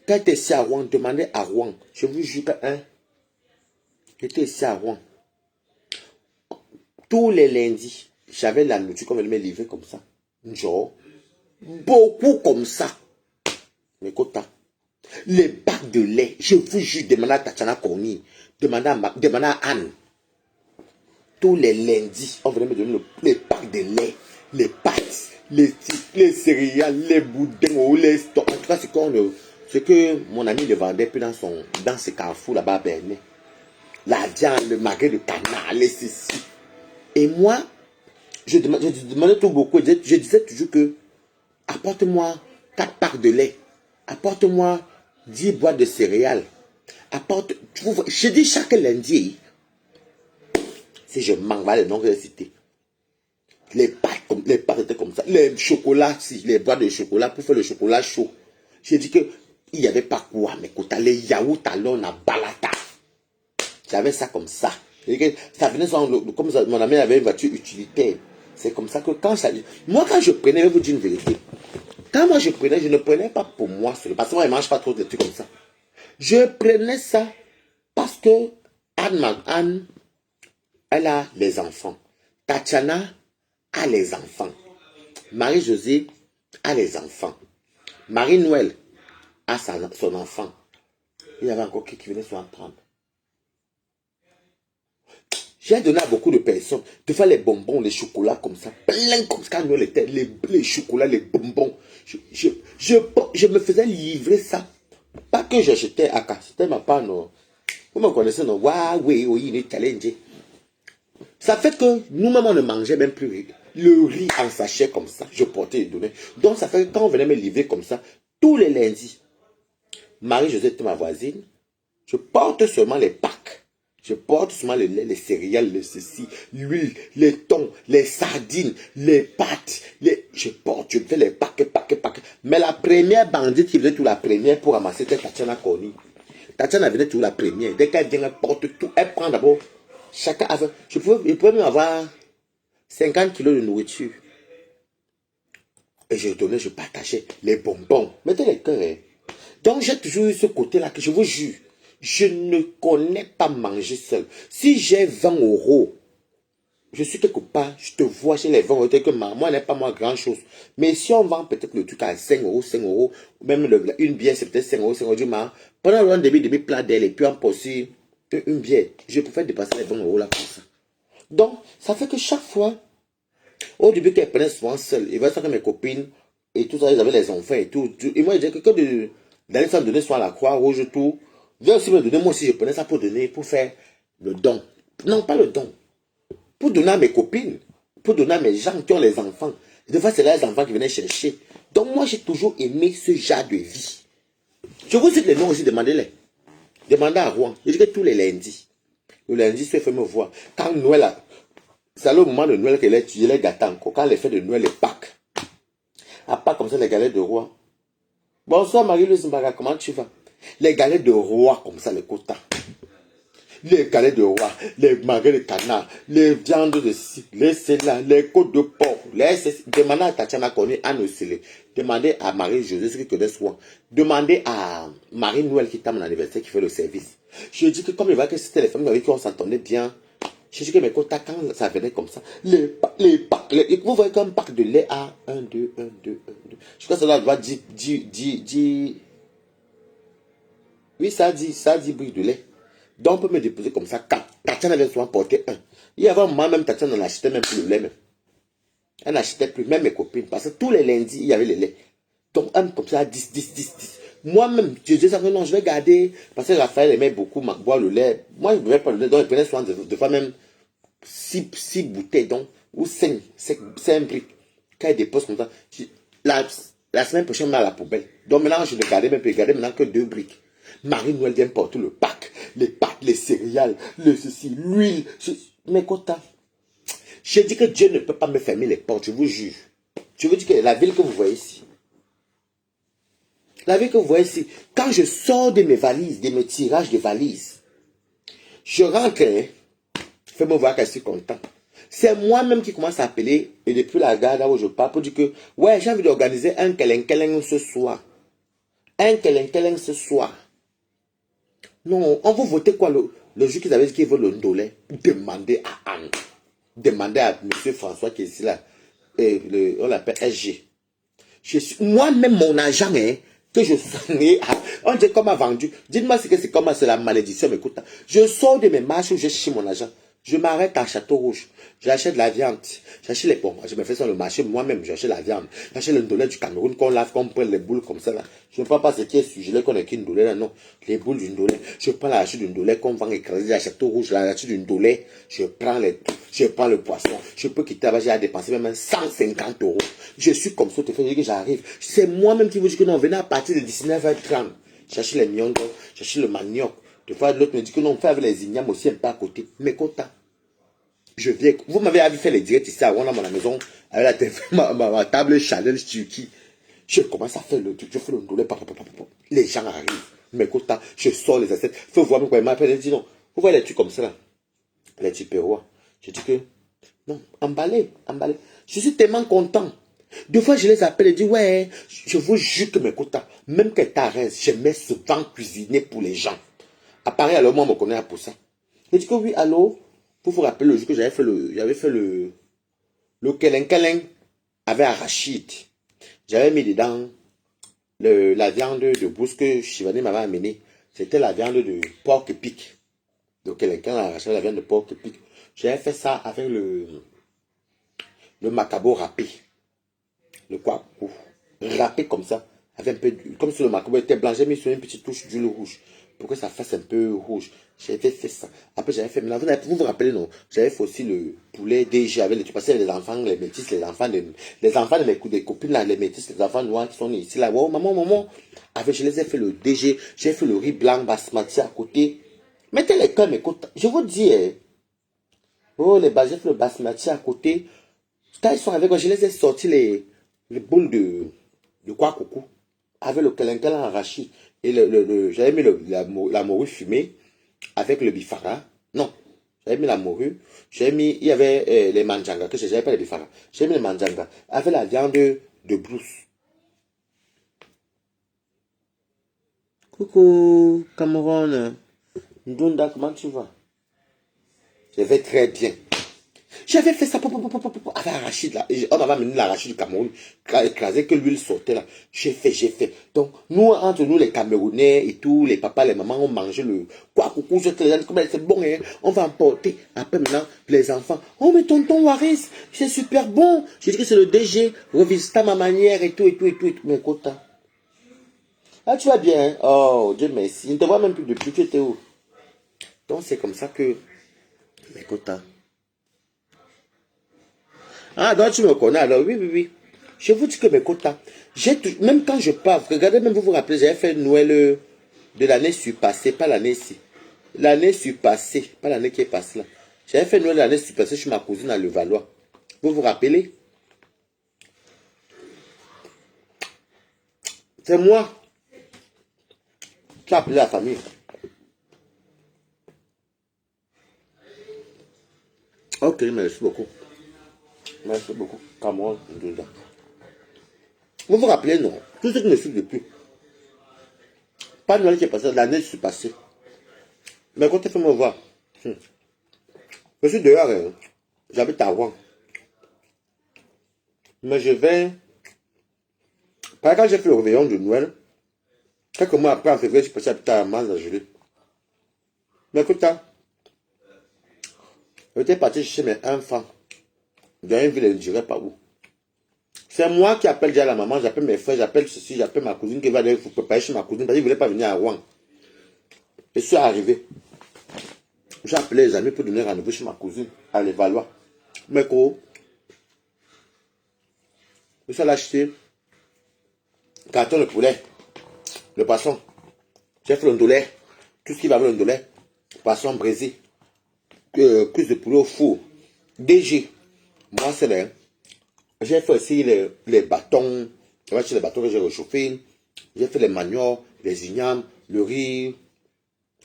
Quand tu es ici à Rouen, demandez à Rouen. Je vous jure que, j'étais ici à Rouen. Tous les lundis, j'avais la nourriture comme elle me livrait comme ça. Genre, beaucoup comme ça. Mes quotas. Les bacs de lait, je vous jure, demandez à Tatiana Koni, demandez à Anne. Tous les lundis, on venait me donner les bacs de lait, les pâtes, les céréales, les boudins, les stocks. En tout cas, c'est que mon ami le vendait plus dans ce carrefour là-bas à Bernay. La viande, le magret de canard, les ceci. Et moi, je demandais tout beaucoup. Je disais toujours que apporte-moi 4 packs de lait. Apporte-moi 10 boîtes de céréales. Je dis chaque lundi, si je manque pas les noms que j'ai cités. Les pâtes étaient comme ça. Les chocolats, les boîtes de chocolat pour faire le chocolat chaud. J'ai dit que il n'y avait pas quoi, mais quand les yaourts à l'on à balata. J'avais ça comme ça. Et que ça venait comme ça, mon ami avait une voiture utilitaire. C'est comme ça que quand ça... Moi, quand je prenais, je vais vous dire une vérité. Quand moi je prenais, je ne prenais pas pour moi seul. Parce que moi, je ne mange pas trop de trucs comme ça. Je prenais ça parce que Anne, elle a les enfants. Tatiana a les enfants. Marie-Josée a les enfants. Marie-Noël a son enfant. Il y avait encore qui venait s'en prendre. J'ai donné à beaucoup de personnes de faire les bonbons, les chocolats comme ça. Plein comme ça. Quand Noël était, les chocolats, les bonbons. Je me faisais livrer ça. Pas que j'achetais à cas. C'était ma part, non. Vous me connaissez, non? Waouh, oui, il est challenge. Ça fait que nous-mêmes, on ne mangeait même plus le riz en sachet comme ça. Je portais et donnais. Donc, ça fait que quand on venait me livrer comme ça, tous les lundis, Marie-Josée était ma voisine. Je porte seulement les packs. Je porte seulement le lait, les céréales, les ceci, l'huile, les thons, les sardines, les pâtes. Je fais les packs. Mais la première bandite qui venait tout la première pour ramasser, c'était Tatiana Koni. Tatiana venait tout la première. Dès qu'elle vient, elle porte tout. Elle prend d'abord. Chacun avait. Je pouvais même avoir 50 kilos de nourriture. Et je donnais, je partageais les bonbons. Mettez les cœurs. Hein. Donc j'ai toujours eu ce côté-là que je vous jure. Je ne connais pas manger seul. Si j'ai 20 euros, je suis quelque part, je te vois chez les 20 euros, que moi, n'est pas moi grand chose. Mais si on vend peut-être le truc à 5 euros, même une bière, c'est peut-être 5 euros, pendant le demi-plat d'elle, et puis on poursuit une bière, je préfère dépasser les 20 euros là comme ça. Donc, ça fait que chaque fois, au début qu'elle prenait souvent seule, il va dire que mes copines, et tout ça, ils avaient les enfants et tout. Et moi, je disais que d'aller s'en donner soit à la Croix-Rouge, tout. Viens aussi me donner, moi aussi je prenais ça pour donner, pour faire le don. Non, pas le don. Pour donner à mes copines, pour donner à mes gens qui ont les enfants. Des fois, c'est là les enfants qui venaient chercher. Donc moi, j'ai toujours aimé ce genre de vie. Je vous cite les noms aussi, demandez-les. Demandez à Rouen. Je dis que tous les lundis. Le lundi, je fais me voir. Quand Noël, c'est le moment de Noël qu'elle est, je les gâte encore. Quand les fêtes de Noël, les Pâques. À Pâques, comme ça, les galettes de roi. Bonsoir Marie-Louise Mbaga, comment tu vas? Les galettes de roi, comme ça, les quotas. Les galettes de roi, les magrets de canard, les viandes de ci, les célas, les côtes de porc, demandez à Tatiana Koni, Anne Osile, demandez à Marie-Josée, ceux qui connaissent souvent, demandez à Marie-Noël qui est à mon anniversaire, qui fait le service. Je dis que comme il va que c'était les femmes avec qui on s'entendait bien, je dis que mes quotas, quand ça venait comme ça, vous voyez qu'un pack de lait à 1, 2, 1, 2, 1, 2. Je crois que ça doit dire, oui, ça dit briques de lait. Donc, on peut me déposer comme ça. Tatiana avait souvent porté un. Il y avait un moment, même Tatiana n'achetait même plus le lait. Même. Elle n'achetait plus, même mes copines. Parce que tous les lundis, il y avait le lait. Donc, un comme ça, 10. Moi-même, je disais ça, non, je vais garder. Parce que Raphaël aimait beaucoup boire le lait. Moi, je ne buvais pas le lait. Donc, je prenais souvent de fois même 6 bouteilles, donc, ou 5 briques. Quand il dépose comme ça, la semaine prochaine, on met à la poubelle. Donc, maintenant, je ne gardais même plus. Je gardais maintenant que 2 briques. Marie-Noël vient porter le pack, les pâtes, les céréales, le ceci, l'huile, mes quotas. Je dis que Dieu ne peut pas me fermer les portes, je vous jure. Je veux dire que la ville que vous voyez ici, quand je sors de mes valises, de mes tirages de valises, je rentre, fais-moi voir que je suis content. C'est moi-même qui commence à appeler, et depuis la gare là où je pars, pour dire que, ouais, j'ai envie d'organiser un keleng ce soir. Un keleng ce soir. Non, on vous votez quoi le jour qu'ils avaient dit qu'ils veulent le ndolé? Demandez à Anne. Demandez à M. François qui est ici là. On l'appelle SG. Moi-même, mon agent, que je soignais, on dit comment vendu. Dites-moi ce que c'est, comment c'est la malédiction. Mais écoute, je sors de mes marches où je chez mon agent. Je m'arrête à Château-Rouge. J'achète de la viande. J'achète les pommes. Je me fais sur le marché moi-même. J'achète la viande. J'achète le ndolé du Cameroun qu'on lave, qu'on prend les boules comme ça là. Je ne prends pas ce qui est sujet qu'on est qu'une ndolé là, non. Les boules du ndolé. Je prends la hachette du ndolé qu'on vend écraser à Château-Rouge. La hachette du ndolé. Je prends le poisson. Je peux quitter là-bas. J'ai à dépenser même 150 euros. Je suis comme ça. Te fais dire que j'arrive. C'est moi-même qui vous dis que non, venez à partir de 19h30. J'achète les mignons, j'achète le manioc. Des fois, l'autre me dit que non, on fait avec les ignames aussi un peu à côté. Mais quota. Je viens. Vous m'avez fait les directs ici à Rwanda, à la maison, avec ma table challenge Turquie. Je commence à faire le truc. Je fais le ndolé. Les gens arrivent. Mais quota, je sors les assiettes. Faut voir quoi. Il m'appelle et dit non. Vous voyez les trucs comme ça là. les Tupperwares. Je dis que, non, emballez, emballez. Je suis tellement content. Deux fois, je les appelle et dis, ouais, je vous jure que mes quotas, même que Thérèse, j'aimais souvent cuisiner pour les gens. À Paris, alors moi, on me connaît pour ça. Je dis que oui, allô, pour vous rappeler le jour que j'avais fait le keleng avec arachide. J'avais mis dedans la viande de brousse que Chivani m'avait amené. C'était la viande de porc épic. Donc, quelqu'un a arraché la viande de porc épic. J'avais fait ça avec le macabo râpé. Le quoi? Râpé comme ça. Avec un peu comme si le macabo était blanc. J'ai mis sur une petite touche d'huile rouge. Pour que ça fasse un peu rouge. J'avais fait ça. Après, j'avais fait. Maintenant, vous vous rappelez, non? J'avais fait aussi le poulet DG avec les. Tu passais les enfants, les métis, les enfants de mes copines, là, les métis, les enfants noirs qui sont nés ici, là. Oh, maman. Avec, je les ai fait le DG. J'ai fait le riz blanc basmati à côté. Mettez les cœurs, mes côtes. Je vous dis, hein. Oh, j'ai fait le basmati à côté. Quand ils sont avec moi, je les ai sortis les boules de quoi coucou. Avec le kelenkel arraché. Et j'avais mis la morue fumée avec le bifara. Non, j'avais mis la morue. Il y avait les manjangas, que j'avais pas les bifara. J'avais mis les manjangas avec la viande de brousse. Coucou, Cameroun. Ndunda, comment tu vas? Je vais très bien. J'avais fait ça avec l'arachide là. On avait amené l'arachide du Cameroun, écrasé que l'huile sortait là. J'ai fait. Donc, nous, entre nous, les Camerounais et tous les papas, les mamans, on mangeait le quoi, coucou, c'est bon, hein. On va emporter. Après, maintenant, les enfants. Oh, mais tonton Waris, c'est super bon. J'ai dit que c'est le DG, revisita ma manière et tout. Mais quota. Ah, tu vas bien, hein? Oh, Dieu merci. Je ne te vois même plus depuis, tu étais où? Donc, c'est comme ça que. Mais quota. Ah, donc tu me connais alors, oui. Je vous dis que mes quotas, même quand je pars, regardez, même vous vous rappelez, j'avais fait Noël de l'année surpassée, pas l'année-ci. L'année surpassée, pas l'année qui est passée là. J'avais fait Noël de l'année surpassée chez ma cousine à Levallois. Vous vous rappelez? C'est moi qui ai appelé la famille. Ok, merci beaucoup. Merci beaucoup. Cameroun, dedans. Vous vous rappelez, non? Tout ce qui me suit depuis. Pas Noël qui est passé, l'année surpassée. Mais quand tu fais me voir, je suis dehors, hein. J'habite à Rouen. Mais je vais. Par quand j'ai fait le réveillon de Noël, quelques mois après, en février, je suis passé habiter à Manzangelé. Mais écoute, j'étais parti chez mes enfants. Dans une ville, je ne dirais pas où. C'est moi qui appelle déjà la maman, j'appelle mes frères, j'appelle ceci, j'appelle ma cousine qui va aller préparer chez ma cousine parce qu'il ne voulait pas venir à Rouen. Je suis arrivé. J'ai appelé les amis pour donner rendez-vous chez ma cousine à Levallois. Mais quoi? Je suis allé acheter carton de poulet, le poisson. J'ai fait l'ondolé, tout ce qui va avec l'ondolé, poisson braisé, cuisse de poulet au four, DG. Moi, c'est là. J'ai fait aussi les bâtons. J'ai acheté les bâtons que j'ai réchauffés. J'ai fait les maniocs, les ignames, le riz.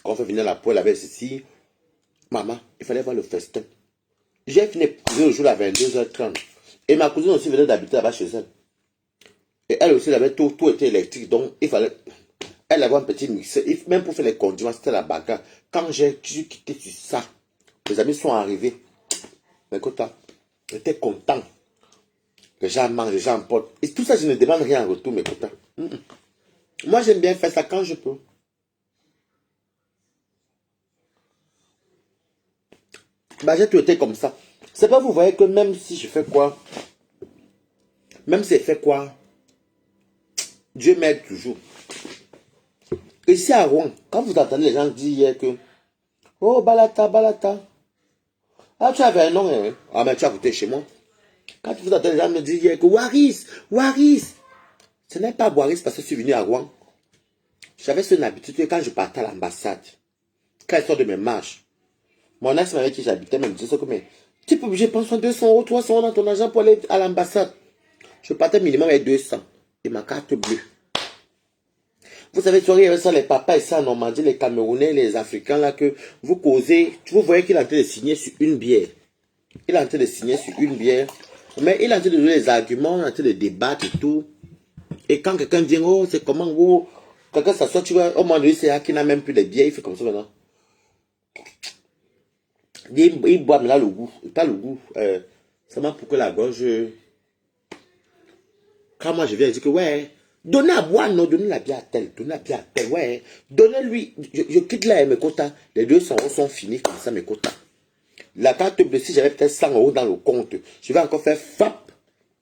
Quand on fait venir la poêle avec ceci. Maman, il fallait voir le festin. J'ai fini de cuisiner le jour à 22h30. Et ma cousine aussi venait d'habiter là-bas chez elle. Et elle aussi, elle avait tout était électrique. Donc, il fallait. Elle avait un petit mixeur. Même pour faire les condiments, c'était la bagarre. Quand j'ai quitté sur ça, les amis sont arrivés. Mais écoute, j'étais content. Les gens mangent, les gens emportent. Et tout ça, je ne demande rien en retour, mes copains. Moi, j'aime bien faire ça quand je peux. Bah, j'ai tout été comme ça. C'est pas, vous voyez que même si je fais quoi, même si je fais quoi, Dieu m'aide toujours. Ici à Rouen, quand vous entendez les gens dire hier que, oh, Balata. Ah, tu avais un nom, hein? Ah, mais tu as goûté chez moi. Quand vous entendez les gens me dire hier que Waris, ce n'est pas Waris parce que je suis venu à Rouen. J'avais cette habitude que quand je partais à l'ambassade, quand je sors de mes marches, mon ex avec qui j'habitais me disait que, mais tu peux obligé de prendre 200 euros, 300 euros dans ton argent pour aller à l'ambassade. Je partais minimum avec 200 et ma carte bleue. Vous savez, tu regardes ça, les papas et ça en Normandie, les Camerounais, les Africains, là, que vous causez, vous voyez qu'il est en train de signer sur une bière. Il est en train de signer sur une bière. Mais il est en train de donner les arguments, il est en train de débattre et tout. Et quand quelqu'un dit, oh, c'est comment, oh, quelqu'un s'assoit, tu vois, au moment donné, c'est qui n'a même plus de bière, il fait comme ça maintenant. Il boit maintenant le goût, pas le goût. Seulement pour que la gorge. Quand moi je viens, je dis que ouais, donnez à boire, non, donnez la bière à tel, donnez la bière à tel, ouais. Donnez-lui, je quitte là mes quotas. Les 200 € sont finis comme ça, mes quotas. La carte bleue, si j'avais peut-être 100 € dans le compte, je vais encore faire FAP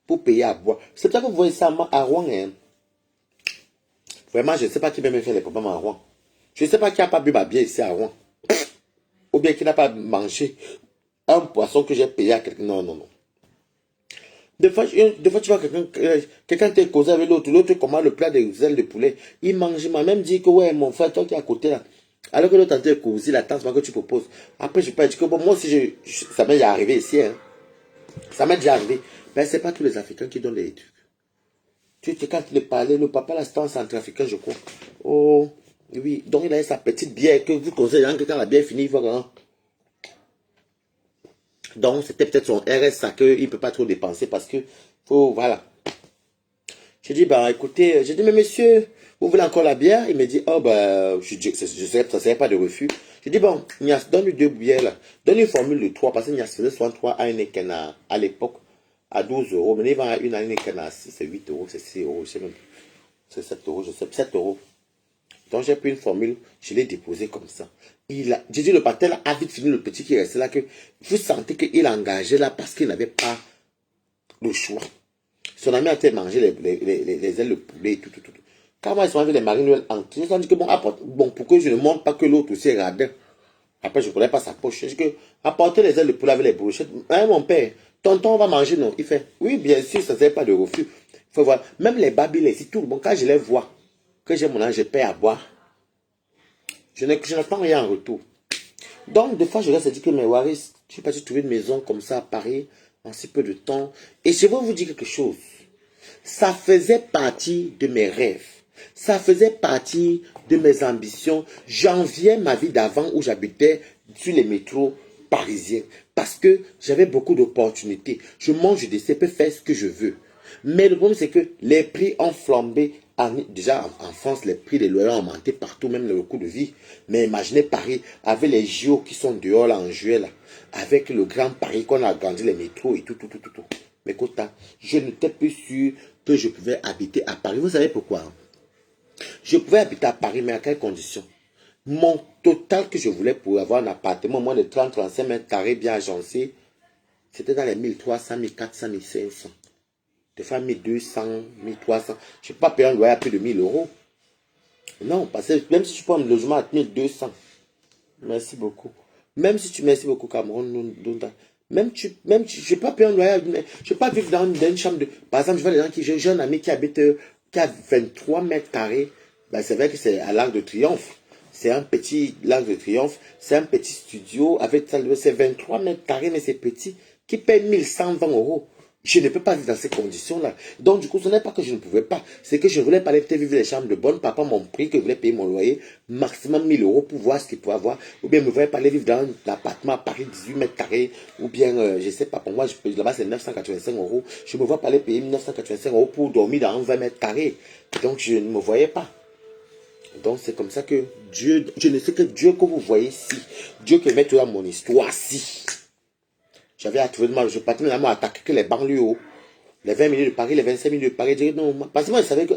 pour payer à boire. C'est pour ça que vous voyez ça à Rouen. Hein. Vraiment, je ne sais pas qui va me faire les problèmes à Rouen. Je ne sais pas qui n'a pas bu ma bière ici à Rouen. Ou bien qui n'a pas mangé un poisson que j'ai payé à quelqu'un. Non, non, non. Des fois, tu vois quelqu'un t'est causé avec l'autre. L'autre commande le plat des ailes de poulet. Il mange, il m'a même dit que ouais, mon frère, toi qui es à côté là. Alors que l'autre a causé la tante que tu proposes. Après, je peux dire que bon, moi aussi, ça m'est déjà arrivé ici. Hein. Ça m'est déjà arrivé. Mais ce n'est pas tous les Africains qui donnent les trucs. Tu es quand il parlait, le papa là, c'était un centrafricain, je crois. Oh, oui. Donc il a sa petite bière que vous conseillez, hein, que quand la bière finit, il va. Hein. Donc, c'était peut-être son RSA qu'il ne peut pas trop dépenser parce que, faut, voilà. Je dis, bah, écoutez, je dis, mais monsieur, vous voulez encore la bière? Il me dit, oh, bah, je sais que ça ne serait pas de refus. Je dis, bon, Nias, donne-lui 2 bières, là. Donne une formule de 3, parce que Nias faisait 63 à Heineken à l'époque, à 12 €. Mais il vend une Heineken à 6, c'est 8 €, c'est 6 €, je sais même plus. C'est 7 €, je sais, 7 €. Donc j'ai pris une formule, je l'ai déposée comme ça. J'ai dit le patel a vite fini le petit qui restait là, que vous sentez qu'il a engagé là parce qu'il n'avait pas le choix. Son ami a été manger les ailes de poulet et tout. Quand moi ils sont arrivés les marines entiers, ils ont dit que bon, pour que je ne montre pas que l'autre aussi est radin. Après je ne connais pas sa poche. Je dis que apportez les ailes de poulet avec les brochettes. Hein, mon père, tonton on va manger, non? Il fait, oui bien sûr, ça ne fait pas de refus. Il faut voir, même les babilés, c'est tout. Bon, quand je les vois, que j'ai mon âge, je paie à boire. Je n'attends rien en retour. Donc, des fois, je reste et dis que, mais Waris, je suis parti trouver une maison comme ça à Paris, en si peu de temps. Et je vais vous dire quelque chose. Ça faisait partie de mes rêves. Ça faisait partie de mes ambitions. J'enviais ma vie d'avant où j'habitais sur les métros parisiens. Parce que j'avais beaucoup d'opportunités. Je mange, je peux faire ce que je veux. Mais le problème, c'est que les prix ont flambé. Déjà, en France, les prix des loyers ont augmenté partout, même le coût de vie. Mais imaginez Paris, avec les JO qui sont dehors là, en juillet, là, avec le Grand Paris, qu'on a agrandi les métros et tout. Mais Kota, je n'étais plus sûr que je pouvais habiter à Paris. Vous savez pourquoi? Je pouvais habiter à Paris, mais à quelles conditions? Mon total que je voulais pour avoir un appartement, moins de 30-35 mètres carrés bien agencé, c'était dans les 1300, 1400, 1500. Des fois 1200, 1300. Je ne peux pas payer un loyer à plus de 1000 €. Non, parce que même si tu prends un logement à 1200, merci beaucoup. Même si tu merci beaucoup, Cameroun, je ne vais pas payer un loyer, je ne vais pas vivre dans une chambre de. Par exemple, je vois les gens j'ai un ami qui habite, qui a 23 mètres carrés. Ben, c'est vrai que c'est à l'Arc de Triomphe. C'est un petit l'Arc de Triomphe. C'est un petit studio avec ça, c'est 23 mètres carrés, mais c'est petit, qui paye 1120 €. Je ne peux pas vivre dans ces conditions-là. Donc, du coup, ce n'est pas que je ne pouvais pas. C'est que je voulais pas aller peut-être vivre les chambres de bonne. Papa m'a pris que je voulais payer mon loyer, maximum 1000 € pour voir ce qu'il pouvait avoir. Ou bien, je ne voulais pas aller vivre dans un appartement à Paris, 18 mètres carrés. Ou bien, je ne sais pas, pour moi, là-bas, c'est 985 €. Je ne me vois pas aller payer 985 € pour dormir dans 20 mètres carrés. Donc, je ne me voyais pas. Donc, c'est comme ça que Dieu, je ne sais que Dieu que vous voyez ici. Dieu qui met tout dans mon histoire, si. J'avais à trouver de mal. Je partais maintenant à attaquer que les banlieues. Les 20 minutes de Paris, les 25 minutes de Paris. Je dis non, parce que moi, je savais que,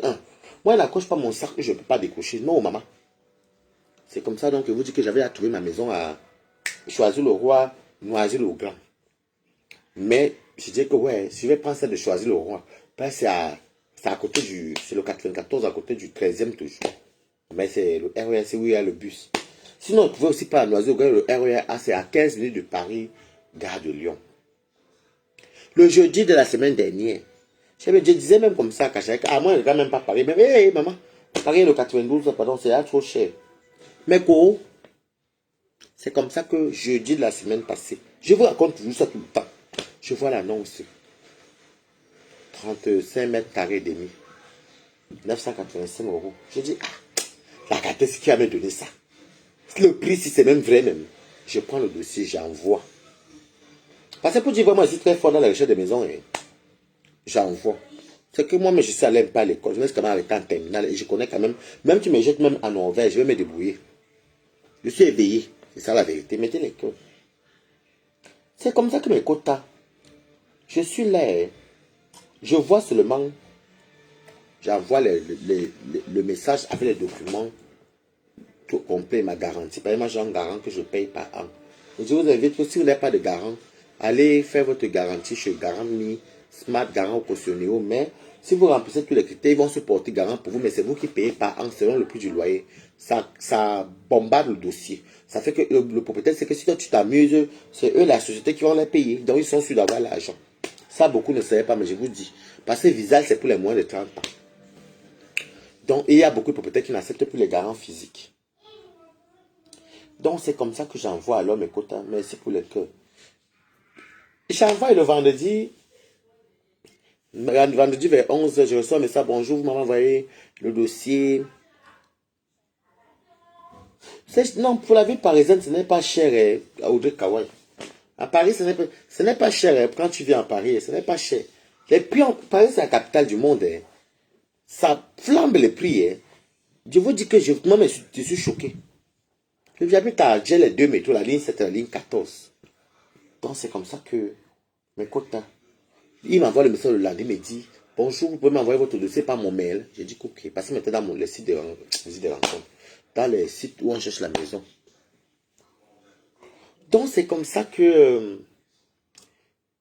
moi, je n'accroche pas mon sac que je ne peux pas décrocher. Non, maman. C'est comme ça, donc, je vous dis que j'avais à trouver ma maison à Choisy-le-Roi, Noisy-le-Grand. Mais, je dis que, ouais, si je vais prendre celle de Choisy-le-Roi, ben, c'est à côté c'est le 94, à côté du 13e toujours. Mais c'est le RER, c'est où il y a le bus. Sinon, vous pouvez aussi pas à Noisy-le-Grand, le RER A, c'est à 15 minutes de Paris, gare de Lyon. Le jeudi de la semaine dernière, je disais même comme ça, moi, je ne vais même pas Paris. Mais, hey, maman, Paris, le 92, pardon, c'est là trop cher. Mais quoi, c'est comme ça que jeudi de la semaine passée, je vous raconte toujours ça tout le temps. Je vois l'annonce. 35 mètres carrés et demi. 985 €. Je dis, La cartesse qui a me donné ça. Le prix, si c'est même vrai, même. Je prends le dossier, j'envoie. Parce que pour dire vraiment, je suis très fort dans la recherche des maisons. Hein. J'envoie. C'est que moi, mais je suis allé pas à l'école. Je me suis quand même arrêté en terminale. Et je connais quand même. Même tu me jettes même en Norvège, je vais me débrouiller. Je suis éveillé. C'est ça la vérité. Mettez l'école. C'est comme ça que mes quotas. Je suis là. Hein. Je vois seulement. J'envoie le message avec les documents. Tout complet, ma garantie. Par exemple, j'ai un garant que je paye par an. Et je vous invite que si vous n'avez pas de garant, allez faire votre garantie chez Garant Mi, Smart Garant ou Cautionnéo. Mais si vous remplissez tous les critères, ils vont se porter garant pour vous, mais c'est vous qui payez par an selon le prix du loyer. Ça bombarde le dossier. Ça fait que le propriétaire, c'est que si toi tu t'amuses, c'est eux, la société, qui vont les payer. Donc ils sont sûrs d'avoir l'argent. Ça, beaucoup ne savaient pas, mais je vous dis. Parce que Visal, c'est pour les moins de 30 ans. Donc, il y a beaucoup de propriétaires qui n'acceptent plus les garants physiques. Donc, c'est comme ça que j'envoie alors mes quotas. Merci pour le cœur. J'envoie le vendredi vers 11h, je reçois un message. Bonjour, vous m'avez envoyé le dossier. Non, pour la ville parisienne, ce n'est pas cher à Audrey Kawai. À Paris, ce n'est pas cher quand tu viens à Paris. Ce n'est pas cher. Les prix, Paris, c'est la capitale du monde. Hein. Ça flambe les prix. Hein. Je vous dis que moi, je suis choqué. J'habite à Alger, les 2 métros, la ligne 7 et la ligne 14. Donc, c'est comme ça que mes quotas. Il m'envoie le message le lundi, il me dit bonjour, vous pouvez m'envoyer votre dossier par mon mail. J'ai dit ok, parce que maintenant dans les sites de rencontres, dans les sites où on cherche la maison. Donc, c'est comme ça que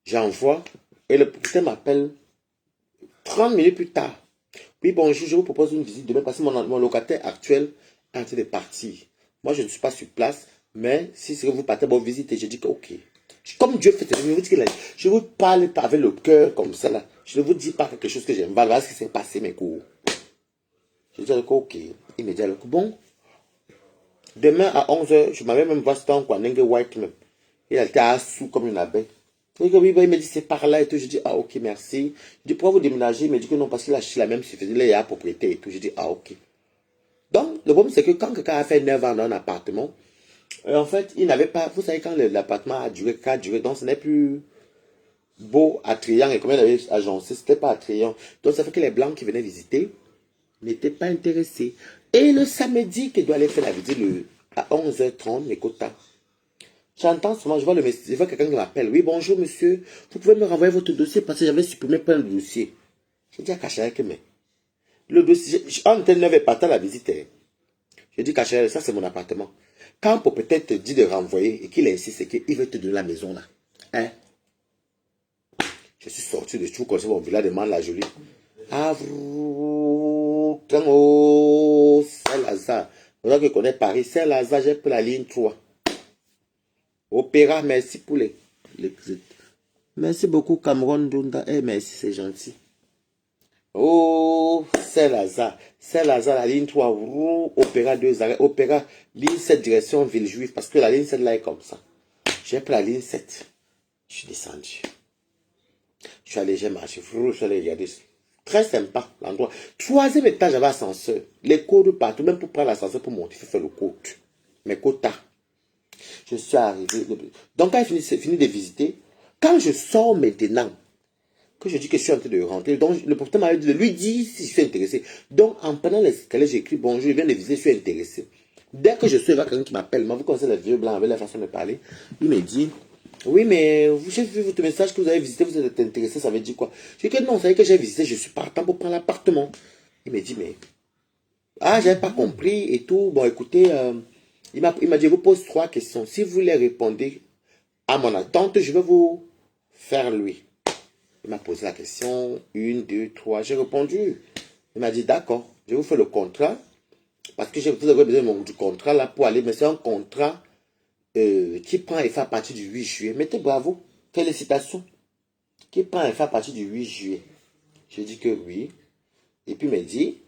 j'envoie et le propriétaire m'appelle 30 minutes plus tard. Oui, bonjour, je vous propose une visite demain parce que mon locataire actuel est en train de partir. Moi, je ne suis pas sur place, mais si vous partez pour visiter, je dis que ok. Comme Dieu fait, je vous parle pas avec le cœur comme ça là. Je ne vous dis pas quelque chose que j'aime pas. Voilà ce qui s'est passé, mes cours. Je dis que ok. Il me dit que bon. Demain à 11h, je m'avais même voir en Kwanenge White même. Il était assous comme une abeille. Il me dit c'est par là et tout. Je dis ah ok merci. Je dis pourquoi vous déménagez? Il me dit que non parce qu'il a acheté la même suffisance. Il est à propriété et tout. Je dis ah ok. Donc le problème c'est que quand quelqu'un a fait 9 ans dans un appartement, en fait il n'avait pas, vous savez quand l'appartement a duré, donc ce n'est plus beau, attrayant et comme il avait agencé, c'était pas attrayant. Donc ça fait que les blancs qui venaient visiter n'étaient pas intéressés. Et le samedi qu'il doit aller faire la visite à 11h30, mes quotas. J'entends souvent, je vois quelqu'un qui m'appelle. Oui, bonjour monsieur, vous pouvez me renvoyer votre dossier parce que j'avais supprimé plein de dossiers. Je dis à Kachaya que mais le dossier, en tel n'avait pas la visite. Je dis Kachaya, ça c'est mon appartement. Quand pour peut-être te dit de renvoyer et qu'il insiste, c'est qu'il veut te donner la maison là. Hein? Je suis sorti de tout comme ça, mon village demande la jolie. Avrou, Saint-Lazare. Moi qui connais Paris, Saint-Lazare, j'ai pris la ligne 3. Opéra, merci pour les. Merci beaucoup, Cameroun Dunda. Eh, merci, c'est gentil. Oh, Saint-Lazare. Saint-Lazare, la ligne 3. Opéra 2 arrêts. Opéra, ligne 7, direction Villejuif. Parce que la ligne 7 là est comme ça. J'ai pris la ligne 7. Je suis descendu. Je suis allé, j'ai marché. Je suis allé regarder. Très sympa, l'endroit. 3e étage, j'avais ascenseur. Les codes partout, même pour prendre l'ascenseur pour monter, il faut faire le code. Mes quotas. Je suis arrivé. Donc, quand il fini de visiter, quand je sors maintenant, que je dis que je suis en train de rentrer, donc le propriétaire m'avait dit de lui dire si je suis intéressé. Donc, en prenant l'escalier, j'ai écrit bonjour, je viens de visiter, je suis intéressé. Dès que je suis avec quelqu'un qui m'appelle, vous connaissez les vieux blancs avec la façon de parler, il me dit. Oui, mais j'ai vu votre message que vous avez visité, vous êtes intéressé, ça veut dire quoi? Je dis que non, ça veut dire que j'ai visité, je suis partant pour prendre l'appartement. Il me dit, mais... Ah, j'avais pas compris et tout. Bon, écoutez, il m'a dit, je vous pose 3 questions. Si vous les répondez à mon attente, je vais vous faire lui. Il m'a posé la question, 1, 2, 3. J'ai répondu. Il m'a dit, d'accord, je vous fais le contrat. Parce que vous avez besoin du contrat là pour aller, mais c'est un contrat qui prend effet à partir du 8 juillet. Mettez bravo, félicitations. Qui prend effet à partir du 8 juillet. J'ai dit que oui. Et puis il m'a dit,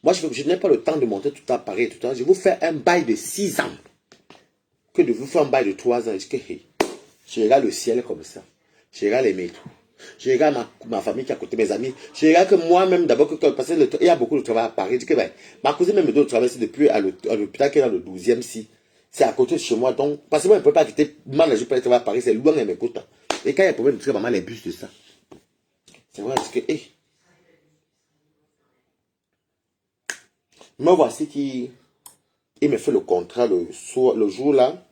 moi je n'ai pas le temps de monter tout à Paris et tout ça. Je vais vous faire un bail de 6 ans. Que de vous faire un bail de 3 ans. Je dis que hey, je regarde le ciel comme ça. Je regarde les métros. Je regarde ma famille qui est à côté, mes amis. Je regarde que moi-même, d'abord, parce qu'il y a beaucoup de travail à Paris. Je dis que ben, ma cousine même me donne le travail depuis à l'hôpital qui est dans le 12e si. C'est à côté de chez moi. Donc, parce que moi, je ne peux pas quitter. Mal, je peux aller travailler à Paris. C'est loin, elle m'écoute. Et quand il y a un problème de travail, maman, les bus de ça. C'est vrai, parce que, me voici qui. Il me fait le contrat le jour là.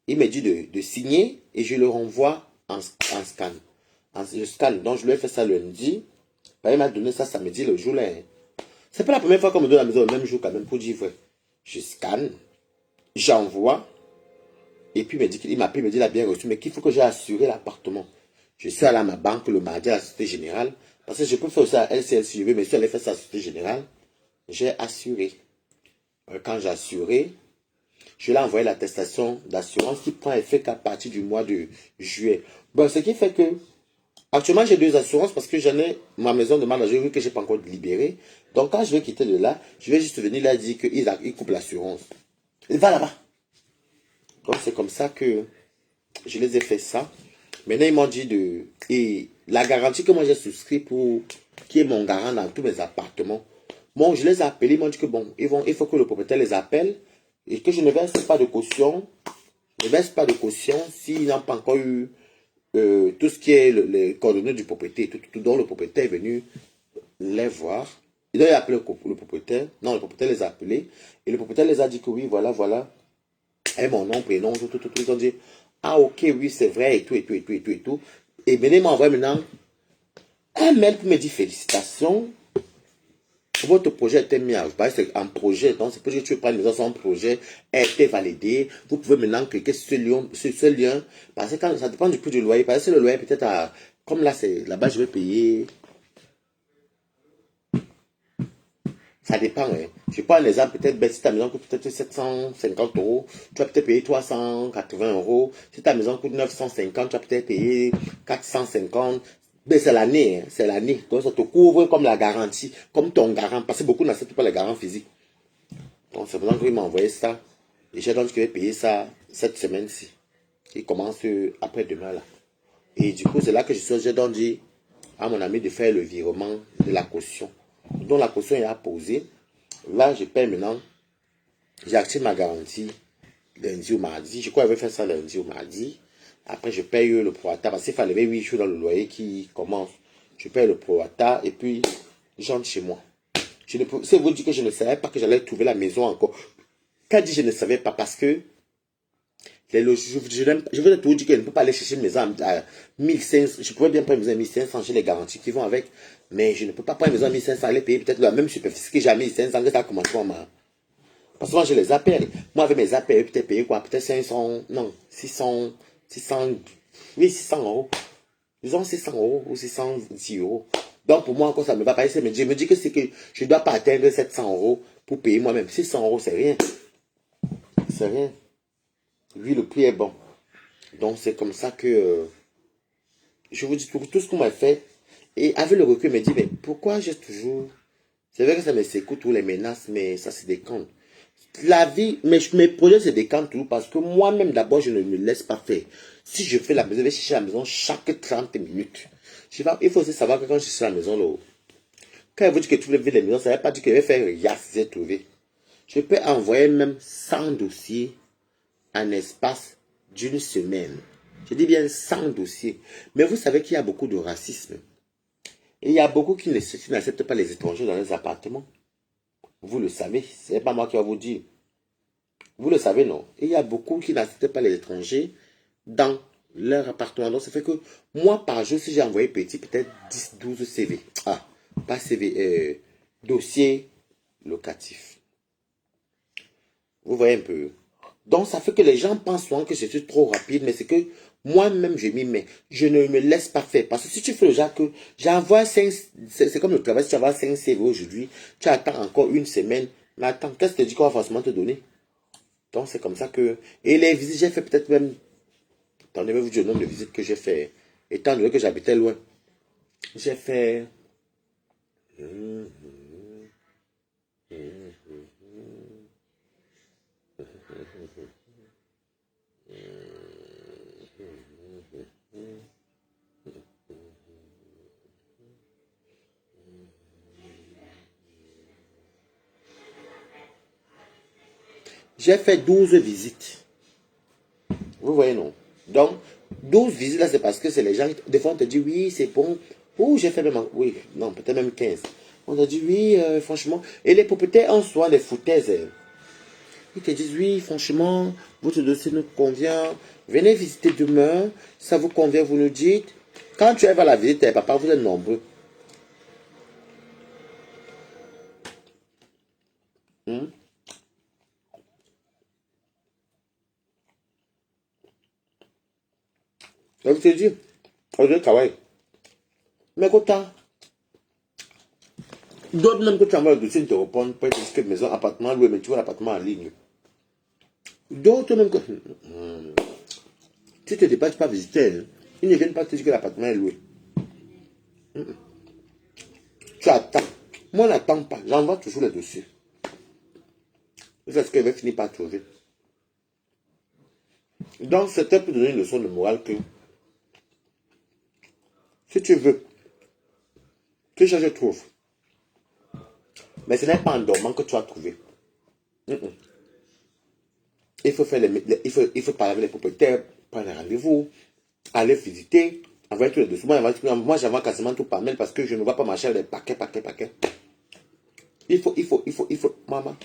Il me dit de signer et je le renvoie en scan. Je scanne. Donc, je lui ai fait ça lundi. Il m'a donné ça samedi, le jour là. C'est pas la première fois qu'on me donne la maison le même jour quand même pour dire vrai. Je scanne, j'envoie. Et puis il m'appelle, il me dit il a bien reçu, mais qu'il faut que j'ai assuré l'appartement. Je suis allé à ma banque le mardi à la Société Générale. Parce que je peux faire ça à LCL si je veux, mais si elle a fait ça à la Société Générale, j'ai assuré. Quand j'ai assuré, je lui ai envoyé l'attestation d'assurance qui prend effet qu'à partir du mois de juillet. Bon, ce qui fait que, actuellement, j'ai 2 assurances parce que j'en ai ma maison de manager vu que je n'ai pas encore libéré. Donc, quand je vais quitter de là, je vais juste venir là dire qu'il coupe l'assurance. Il va là-bas. Donc, c'est comme ça que je les ai fait ça. Maintenant, ils m'ont dit et la garantie que moi j'ai souscrit pour, qui est mon garant dans tous mes appartements. Bon, je les ai appelés, ils m'ont dit que bon, il faut que le propriétaire les appelle et que je ne verse pas de caution. Je ne verse pas de caution s'ils n'ont pas encore eu tout ce qui est les coordonnées du propriétaire, tout dont le propriétaire est venu les voir. Il a appelé le propriétaire. Non, le propriétaire les a appelés. Et le propriétaire les a dit que oui, voilà, voilà. Et mon nom, prénom, tout. Ils ont dit, ah ok, oui, c'est vrai, et tout. Et Béné m'a envoyé maintenant un mail pour me dire félicitations. Votre projet a été mis à base, c'est un projet. Donc, c'est pour que tu veux prendre une maison, son projet a été validé. Vous pouvez maintenant cliquer sur ce lien. Parce que quand, ça dépend du prix du loyer. Parce que le loyer peut-être à, comme là, c'est là-bas, je vais payer. Ça dépend. Hein. Je prends un exemple, peut-être, si ta maison coûte peut-être 750 euros, tu vas peut-être payer 380 euros. Si ta maison coûte 950, tu vas peut-être payer 450. Mais c'est l'année, hein, c'est l'année. Donc, ça te couvre comme la garantie, comme ton garant. Parce que beaucoup n'acceptent pas les garants physiques. Donc, c'est pour ça qu'il m'a envoyé ça. Et j'ai donc que je vais payer ça cette semaine-ci. Qui commence après-demain, là. Et du coup, c'est là que j'ai donc dit à mon ami de faire le virement de la caution. Donc, la caution est à poser. Là, je paie maintenant. J'active ma garantie lundi ou mardi. Je crois que je vais faire ça lundi ou mardi. Après, je paye le prorata. Parce qu'il fallait 8 jours dans le loyer qui commence. Je paye le prorata et puis j'entre chez moi. C'est vous dire que je ne savais pas que j'allais trouver la maison encore. Quand je dis je ne savais pas, parce que je veux tout dire que je ne peux pas aller chercher une maison à 1500. Je pourrais bien prendre une maison à 1500, j'ai les garanties qui vont avec. Mais je ne peux pas prendre une maison à 1500, aller payer peut-être la même superficie que j'ai à 1500, que ça a commencé à ma. Parce que moi, je les appelle. Moi, avec mes appels, peut-être payer quoi? Peut-être 500, non, 600, oui, 600 euros. Disons 600 euros ou 610 euros. Donc, pour moi, encore, ça ne me va pas. Je me dis que c'est que je ne dois pas atteindre 700 euros pour payer moi-même. 600 euros, c'est rien. C'est rien. Lui, le prix est bon. Donc, c'est comme ça que je vous dis tout ce qu'on m'a fait. Et avec le recul, je me dit, mais pourquoi j'ai toujours. C'est vrai que ça me secoue tous les menaces, mais ça se décompte. La vie, mes projets se décantent toujours parce que moi-même, d'abord, je ne me laisse pas faire. Si je fais la maison, je vais chercher la maison chaque 30 minutes. Il faut aussi savoir que quand je suis à la maison, là, quand vous dites que tu veux les maisons, ça ne veut pas dire que je vais faire rien si j'ai trouvé. Je peux envoyer même 100 dossiers en espace d'une semaine. Je dis bien 100 dossiers. Mais vous savez qu'il y a beaucoup de racisme. Et il y a beaucoup qui n'acceptent pas les étrangers dans les appartements. Vous le savez, ce n'est pas moi qui vais vous dire. Vous le savez, non? Et il y a beaucoup qui n'acceptent pas les étrangers dans leur appartement. Donc, ça fait que moi, par jour, si j'ai envoyé petit, peut-être 10, 12 CV. Ah, pas CV, dossier locatif. Vous voyez un peu. Donc, ça fait que les gens pensent souvent que je suis trop rapide, mais c'est que moi-même, je m'y mets. Je ne me laisse pas faire. Parce que si tu fais le genre que j'envoie 5, c'est comme le travail, si tu envoies 5 CV aujourd'hui, tu attends encore une semaine. Mais attends, qu'est-ce que tu dis qu'on va forcément te donner? Donc, c'est comme ça que. Et les visites, j'ai fait peut-être même. Attendez, je vais vous dire le nombre de visites que j'ai fait. Étant donné que j'habitais loin. J'ai fait. J'ai fait 12 visites. Vous voyez, non? Donc, 12 visites, là, c'est parce que c'est les gens, des fois, on te dit, oui, c'est bon. Ou j'ai fait même, oui, non, peut-être même 15. On te dit, oui, franchement. Et les propriétaires en soi, les foutaises, ils te disent, oui, franchement, votre dossier nous convient. Venez visiter demain. Ça vous convient, vous nous dites. Quand tu arrives à la visite, papa, vous êtes nombreux. Hmm? Donc, je te dis, on dirait kawaii. Mais quand d'autres même que tu envoies le dossier, ils te répondent, pas être maison, appartement loué, mais tu vois l'appartement en ligne. D'autres même que... Tu ne te dépêches pas visiter. Hein. Ils ne viennent pas te dire que l'appartement est loué. Tu attends. Moi, je n'attends pas. J'envoie toujours les dossiers. C'est ce qu'elle va finir par trouver. Donc, c'était pour donner une leçon de morale que si tu veux, tu cherches, trouves. Mais ce n'est pas en dormant que tu vas trouver. Il faut faire il faut parler avec les propriétaires, prendre un rendez-vous, aller visiter, envoyer tous les dossiers. Moi j'envoie quasiment tout par mail parce que je ne vois pas marcher avec des paquets. Il faut, maman.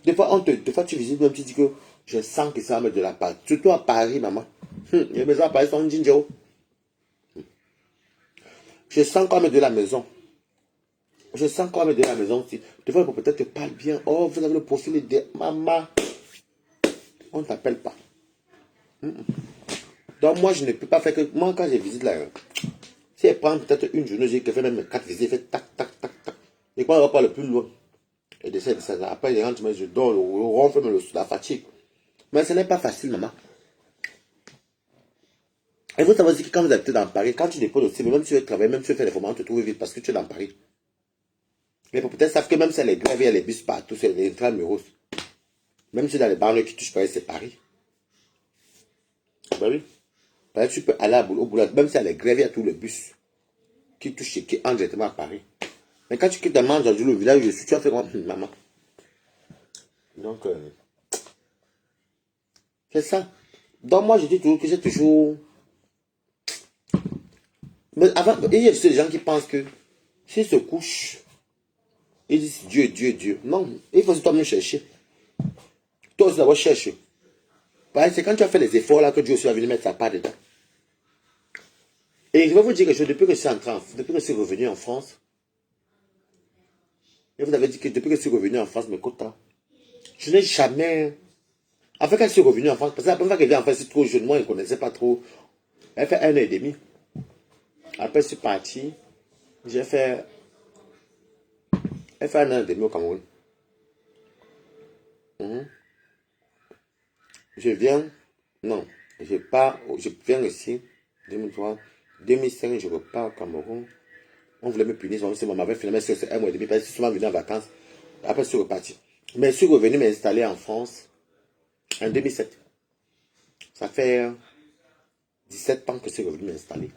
Des fois tu visites même, tu dis que je sens que ça va mettre de la pâte. Surtout à Paris, maman. Les maisons à Paris sont ginger. Je sens qu'on met de la maison. Je sens qu'on met de la maison aussi. Des fois, le propriétaire te parle bien. Oh, vous avez le profil de maman. On ne t'appelle pas. Donc, moi, je ne peux pas faire que... Moi, quand je visite là, si elle prend peut-être une journée, j'ai fait même 4 visites, elle fait tac. Et quand on va pas le plus loin, et de ça. Après, je rentre, je dors, on ronfle la fatigue. Mais ce n'est pas facile, maman. Et vous savez aussi que quand vous habitez dans Paris, quand tu déposes aussi, même si tu veux travailler, même si tu veux faire des formations, tu te trouves vite parce que tu es dans Paris. Les propriétaires savent que même si les grèves, il y a les bus partout, c'est les intramuros. Même si dans les banlieues qui touchent Paris, c'est Paris. Ben oui. Parce que tu peux aller au boulot, même si les grèves, il y a tous les bus qui touchent, qui entrent directement à Paris. Mais quand tu quittes le village où je suis, tu as fait comme maman. Donc, c'est ça. Donc, moi, je dis toujours que j'ai toujours. Mais avant, il y a des gens qui pensent que s'ils se couchent, ils disent Dieu. Non, il faut toi-même chercher. Toi aussi d'abord chercher. C'est quand tu as fait les efforts là que Dieu aussi va venir mettre sa part dedans. Et je vais vous dire quelque chose, depuis que je suis revenu en France, et vous avez dit que depuis que je suis revenu en France, mes quotas, je n'ai jamais. En fait, quand je suis revenu en France, parce que la première fois qu'elle vient en France, c'est trop jeune, moi, je ne connaissais pas trop. Elle fait 1 an et demi. Après, je suis parti. Elle fait 1 an et demi au Cameroun. Je viens, non, je viens ici, 2003, 2005, je repars au Cameroun. On voulait me punir, c'est mon mari, finalement, c'est 1 mois et demi, parce que je suis souvent venu en vacances. Après, je suis reparti. Mais je suis revenu m'installer en France en 2007. Ça fait 17 ans que je suis revenu m'installer.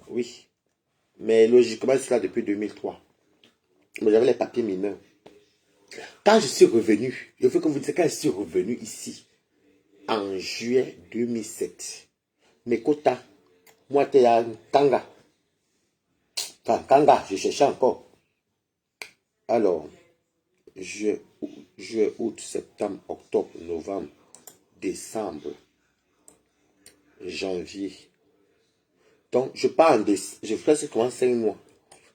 Oui. Mais logiquement, je suis là depuis 2003. Mais j'avais les papiers mineurs. Quand je suis revenu, il faut que vous disiez, quand je suis revenu ici, en juillet 2007, mes quotas, moi, j'étais à Kanga. Enfin, Kanga, je cherchais encore. Alors, juillet, août, septembre, octobre, novembre, décembre, janvier. Donc, je pars en décembre. Je fais comment 5 mois.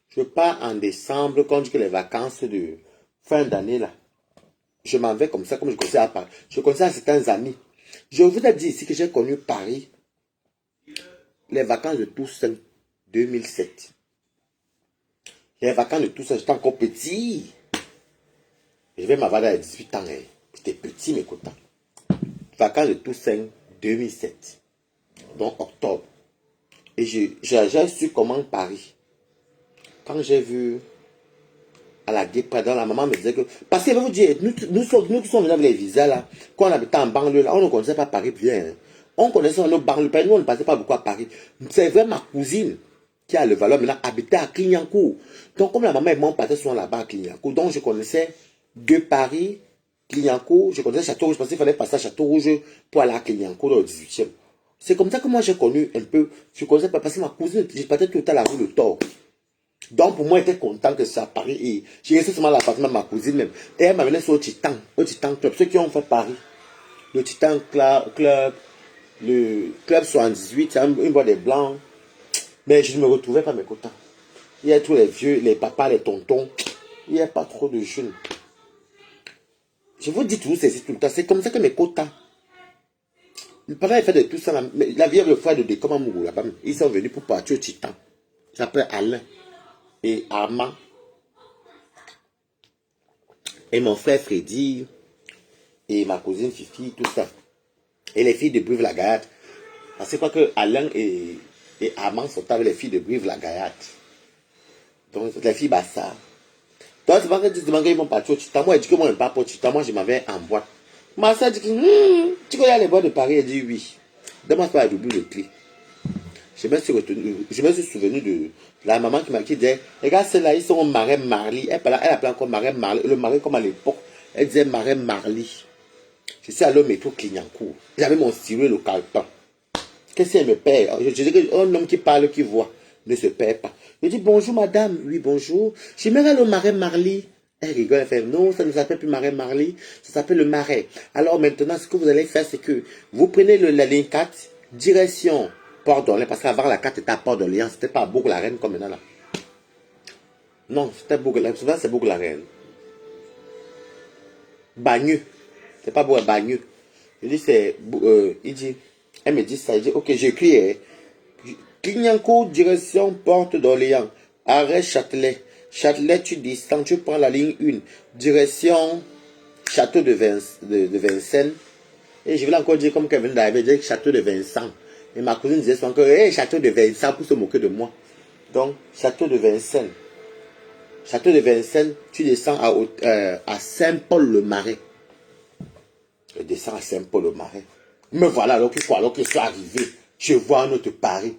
Je pars en décembre, quand je dis que les vacances de fin d'année, là. Je m'en vais comme ça, comme je connaissais à Paris. Je connaissais à certains amis. Je vous ai dit ici que j'ai connu Paris, les vacances de Toussaint 2007. Les vacances de Toussaint, j'étais encore petit. Je vais m'avoir à 18 ans. J'étais petit, mes quotas. Vacances de Toussaint 2007. Donc octobre. Et j'ai su comment Paris. Quand j'ai vu à la Guépardon, la maman me disait que. Parce que je vais vous dire, nous sommes venus avec les visas là, quand on habitait en banlieue là, on ne connaissait pas Paris bien. Hein. On connaissait nos banlieues, nous on ne passait pas beaucoup à Paris. C'est vrai, ma cousine qui a le valeur maintenant habitait à Clignancourt. Donc comme la maman et moi on partait souvent là-bas à Clignancourt, donc je connaissais de Paris, Clignancourt, je connaissais Château Rouge, parce qu'il fallait passer à Château Rouge pour aller à Clignancourt dans le 18e. C'est comme ça que moi j'ai connu un peu. Je connaissais pas parce que ma cousine, je partais tout le temps à la rue de Thor. Donc pour moi, j'étais content que ça à Paris. Et j'ai resté seulement à l'appartement de ma cousine même. Et elle m'amenait sur au Titan Club. Ceux qui ont fait Paris. Le Titan Club, le Club 78, c'est une boîte des blancs. Mais je ne me retrouvais pas mes quotas. Il y a tous les vieux, les papas, les tontons. Il n'y a pas trop de jeunes. Je vous dis tout, c'est tout le temps. C'est comme ça que mes quotas. Le papa a fait de tout ça. La vieille le frère de Décom Amourou là-bas. Ils sont venus pour partir au Titan. Il s'appelle Alain et Armand. Et mon frère Freddy. Et ma cousine Fifi, tout ça. Et les filles de Brive-la-Gaillarde. Parce que quoi que Alain et Armand sont avec les filles de Brive-la-Gaillarde. Donc les filles Bassa. Donc c'est pas que ils vont partir au Titan. Moi, je dis que moi, je ne pars pas au Titan. Moi, je m'en vais en boîte. Ma soeur dit que tu connais les boîtes de Paris. Elle dit oui. Demande pas à double le prix. Je me suis souvenu de la maman qui m'a dit, regarde ceux-là, ils sont au marais Marly. Elle appelait encore marais Marly. Le marais comme à l'époque. Elle disait marais Marly. Je suis allé au métro Clignancourt. J'avais mon stylo le carton. Qu'est-ce qu'elle me perd? Je dis qu'un homme qui parle, qui voit, ne se perd pas. Je dis bonjour madame. Oui, bonjour. Je me rends au marais Marly. Elle rigole, elle fait non, ça ne s'appelle plus marais Marly, ça s'appelle le marais. Alors maintenant, ce que vous allez faire, c'est que vous prenez la ligne 4, direction Port d'Orléans, parce qu'avant la 4 était à Port d'Orléans, c'était pas à Bourg-la-Reine comme maintenant là. Non, c'était Bourg-la-Reine, souvent c'est Bourg-la-Reine. Bagneux, c'est pas Bourg, Bagneux. Je dis c'est, elle me dit ça, je dis ok, j'écris, Clignancourt, direction Porte d'Orléans, arrêt Châtelet. Châtelet, tu descends, tu prends la ligne 1, direction Château de Vincennes. Et je vais encore dire comme qu'elle vient d'arriver, dire Château de Vincent. Et ma cousine disait encore, hey, Château de Vincent, pour se moquer de moi. Donc, Château de Vincennes. Château de Vincennes, tu descends à Saint-Paul-le-Marais. Je descends à Saint-Paul-le-Marais. Me voilà, alors que je suis arrivé, je vois un autre Paris.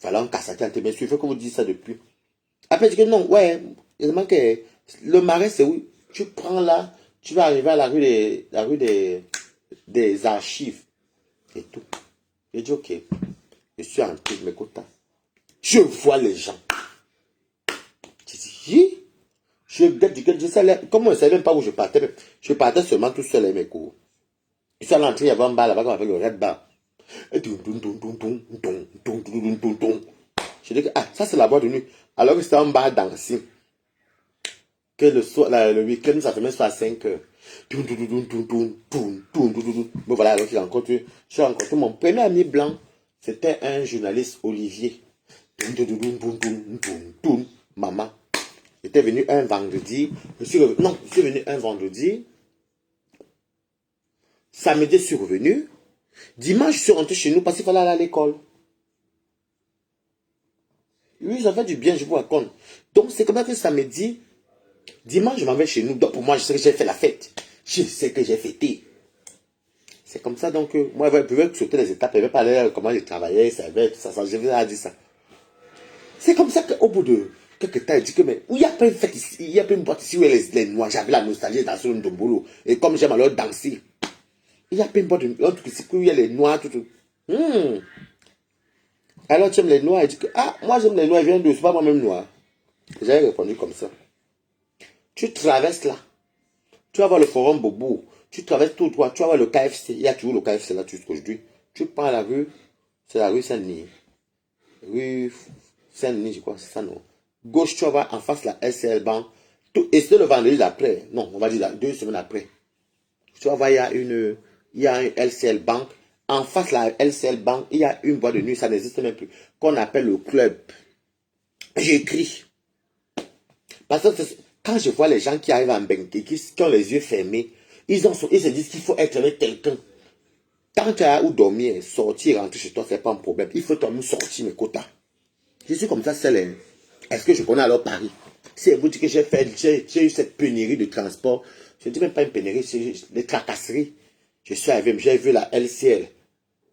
Voilà, un casse-tête, mais il faut que vous disiez ça depuis. Après, je dis que non, ouais, il manque que le marais, c'est où tu prends là, tu vas arriver à la rue des archives et tout. J'ai dit, ok, je suis entré de mes quotas. Je vois les gens. J'ai dit, je sais, comment je ne savais même pas où je partais. Je partais seulement tout seul avec mes cours. Je suis à l'entrée, il y avait un bar là-bas qu'on appelle le Red Bar. Je dis que, ah, ça c'est la boîte de nuit. Alors que c'était un bar dancing. Que le week-end, ça fait même soit à 5 heures. Bon voilà, alors j'ai rencontré mon premier ami blanc. C'était un journaliste, Olivier. Maman. J'étais venu un vendredi. Je suis venu un vendredi. Samedi, je suis revenu. Dimanche, je suis rentré chez nous parce qu'il fallait aller à l'école. Oui, ça fait du bien, je vous raconte. Donc, c'est comme ça que samedi, dimanche, je m'en vais chez nous. Donc, pour moi, je sais que j'ai fait la fête. Je sais que j'ai fêté. C'est comme ça, donc, moi, je pouvais sauter les étapes. Je ne vais pas aller comment je travaillais, ça avait, tout ça, je vais dire ça. C'est comme ça qu'au bout de quelques temps, je dis que, mais, il n'y a pas une fête ici, il n'y a pas une boîte ici où les noirs, j'avais la nostalgie dans le Ndombolo. Et comme j'aime alors danser, il n'y a pas une boîte ici où il y a les noirs, tout. Alors tu aimes les noirs, il dit que, ah, moi j'aime les noirs, ils viennent de, c'est pas moi-même noir. J'avais répondu comme ça. Tu traverses là, tu vas voir le forum Bobo, tu traverses tout droit, tu vas voir le KFC, il y a toujours le KFC là aujourd'hui. Tu prends la rue, c'est la rue Saint-Denis. Rue Saint-Denis, je crois, c'est ça non. Gauche, tu vas voir en face la LCL Bank. Et c'est le vendredi d'après, non, on va dire 2 semaines après. Tu vas voir, il y a un LCL Bank. En face de la LCL Bank, il y a une boîte de nuit, ça n'existe même plus, qu'on appelle le club. J'écris. Parce que quand je vois les gens qui arrivent en Benké, qui ont les yeux fermés, ils se disent qu'il faut être avec quelqu'un. Quand tu as où dormir, sortir, rentrer chez toi, c'est pas un problème. Il faut toi-même sortir mes quotas. Je suis comme ça, est-ce que je connais alors Paris? Si elle vous dit que j'ai eu cette pénurie de transport, je ne dis même pas une pénurie, c'est des tracasseries. Je suis arrivé, j'ai vu la LCL.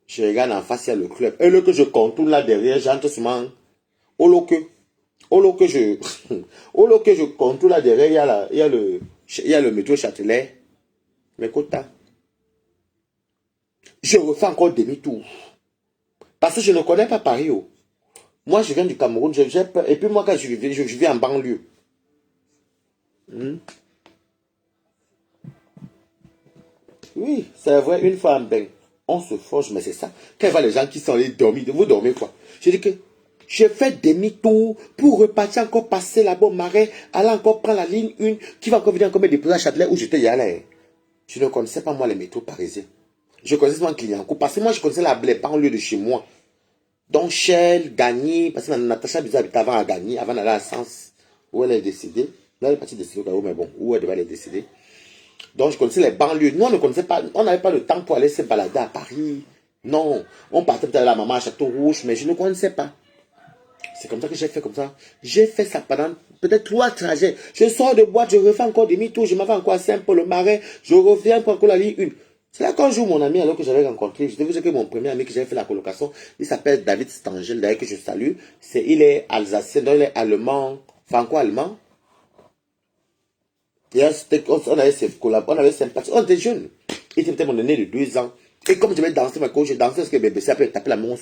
Je regarde en face, il y a le club. Et là que je contourne là derrière, j'entre souvent. Au lieu que je contourne là derrière, il y a le métro Châtelet. mes quotas. Je refais encore demi-tour. Parce que je ne connais pas Paris. Oh. Moi, je viens du Cameroun. Et puis moi, quand je vis en banlieue. Oui, c'est vrai, une fois en bain. On se forge, mais c'est ça. Quand il voit les gens qui sont allés dormir, vous dormez quoi? Je dis que je fais demi-tour pour repartir encore passer là-bas au marais, aller encore prendre la ligne 1 qui va encore venir encore me déposer à Châtelet où j'étais hier là. Je ne connaissais pas moi les métros parisiens. Je connaissais mon client. Parce que moi, je connaissais les banlieues de chez moi. Donc, Shell, Gagny, parce que Natacha Bizet habitait avant à Gagny, avant d'aller à Sens, où elle est décédée. Là, elle est partie décédée au Cameroun, mais bon, où elle devait aller décéder. Donc, je connaissais les banlieues. Nous, on ne connaissait pas, on n'avait pas le temps pour aller se balader à Paris. Non, on partait peut-être à la maman à Château-Rouge, mais je ne connaissais pas. C'est comme ça que j'ai fait comme ça. J'ai fait ça pendant peut-être 3 trajets. Je sors de boîte, je refais encore demi-tour, je m'en vais encore à Saint-Paul-le-Marais, je reviens pour encore la ligne 1. C'est là qu'un jour, mon ami, alors que j'avais rencontré, je devais dire que mon premier ami que j'avais fait la colocation, il s'appelle David Stangel, d'ailleurs que je salue. Il est alsacien, donc il est allemand, franco-allemand. Et on avait ses collaborateurs, on avait sympathie. On était jeunes. Il était peut-être mon aîné de 2 ans. Et comme je vais danser, je dansais parce que bébé, après taper la main,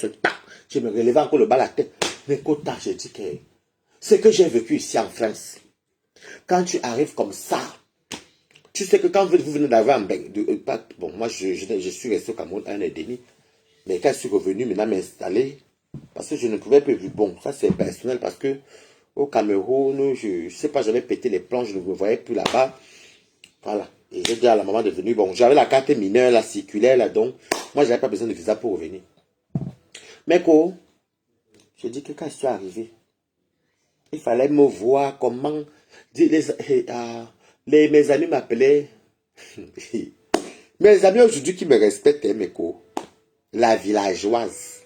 je me relevais encore le bas à la tête. Mais Kota, j'ai dit que ce que j'ai vécu ici en France, quand tu arrives comme ça, tu sais que quand vous venez d'arriver en bain, bon, moi je suis resté au Cameroun 1 an et demi, mais quand je suis revenu maintenant m'installer, parce que je ne pouvais plus, bon, ça c'est personnel parce que au Cameroun, je ne sais pas, j'avais pété les plans, je ne me voyais plus là-bas, voilà. Et j'ai dit à la maman de venir, bon, j'avais la carte mineure, la circulaire là, donc moi j'avais pas besoin de visa pour revenir. Mais quoi, je dis que quand je suis arrivé, il fallait me voir comment, mes amis m'appelaient, mes amis aujourd'hui qui me respectent, mes co, la villageoise.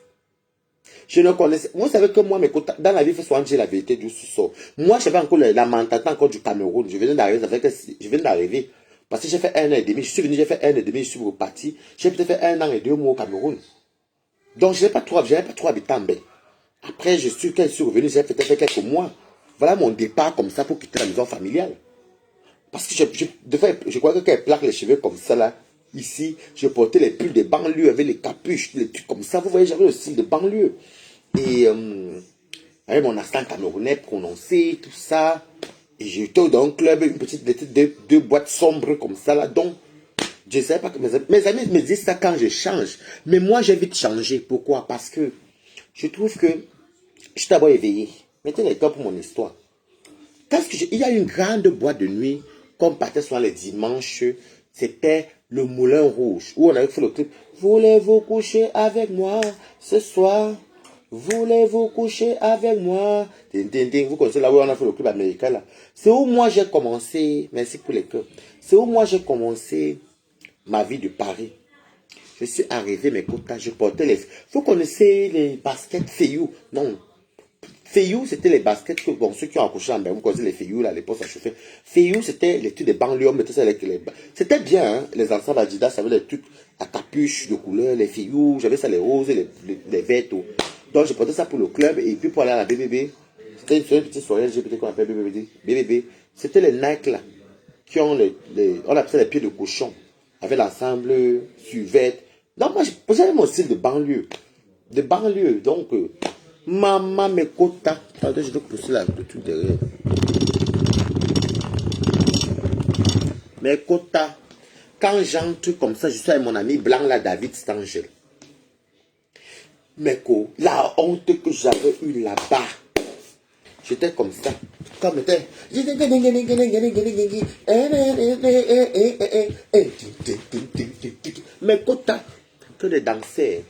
Je ne connaissais, vous savez que moi, dans la vie, il faut souvent dire la vérité d'où je sors. Moi, j'avais encore la mentalité encore du Cameroun. Je venais d'arriver, parce que j'ai fait 1 an et demi. Je suis venu, j'ai fait 1 an et demi, je suis reparti. J'ai peut-être fait 1 an et 2 mois au Cameroun. Donc, je n'avais pas trop habité en bain. Après, quand je suis revenu, j'ai peut-être fait quelques mois. Voilà mon départ comme ça pour quitter la maison familiale. Parce que je crois que quand elle plaque les cheveux comme ça là, ici, je portais les pulls de banlieue avec les capuches, les trucs comme ça. Vous voyez, j'avais le style de banlieue. Et avec mon accent camerounais prononcé, tout ça. Et j'étais dans un club, une petite, deux boîtes sombres comme ça là. Donc, je ne savais pas que mes amis me disent ça quand je change. Mais moi, j'ai vite changé. Pourquoi? Parce que je trouve que je suis d'abord éveillé. Mettez les temps pour mon histoire. Il y a une grande boîte de nuit, qu'on partait souvent les dimanches, c'était le Moulin Rouge, où on avait fait le clip. Voulez-vous coucher avec moi ce soir? Voulez-vous coucher avec moi? Vous connaissez là où on a fait le clip américain là. C'est où moi j'ai commencé, merci pour les cœurs, c'est où moi j'ai commencé ma vie de Paris. Je suis arrivé, mes quotas, je portais les... Vous connaissez les baskets Feyou? Non. Feyou, c'était les baskets que, bon, ceux qui ont accouché en bain, vous connaissez les Feyou, là, les postes à chauffer. Feyou, c'était les trucs des banlieues, on mettait ça avec les... C'était bien, hein, les ensembles Adidas, ça avait les trucs à capuche de couleur, les Feyou, j'avais ça, les roses, les verts, tout. Donc, je portais ça pour le club, et puis pour aller à la BBB, c'était une petite soirée LGBT qu'on appelle BBB. C'était les Nike, là, qui ont on appelle ça les pieds de cochon, avec l'ensemble, suvette. Donc, moi, j'avais mon style de banlieue. Donc, maman, mes quotas. Attendez, je dois pousser le truc derrière. Mes quotas. Quand j'entre comme ça, je suis avec mon ami blanc, là, David Stangel. Mais quoi, la honte que j'avais eue là-bas. J'étais comme ça. Comme était. Mes quotas. Que de danser.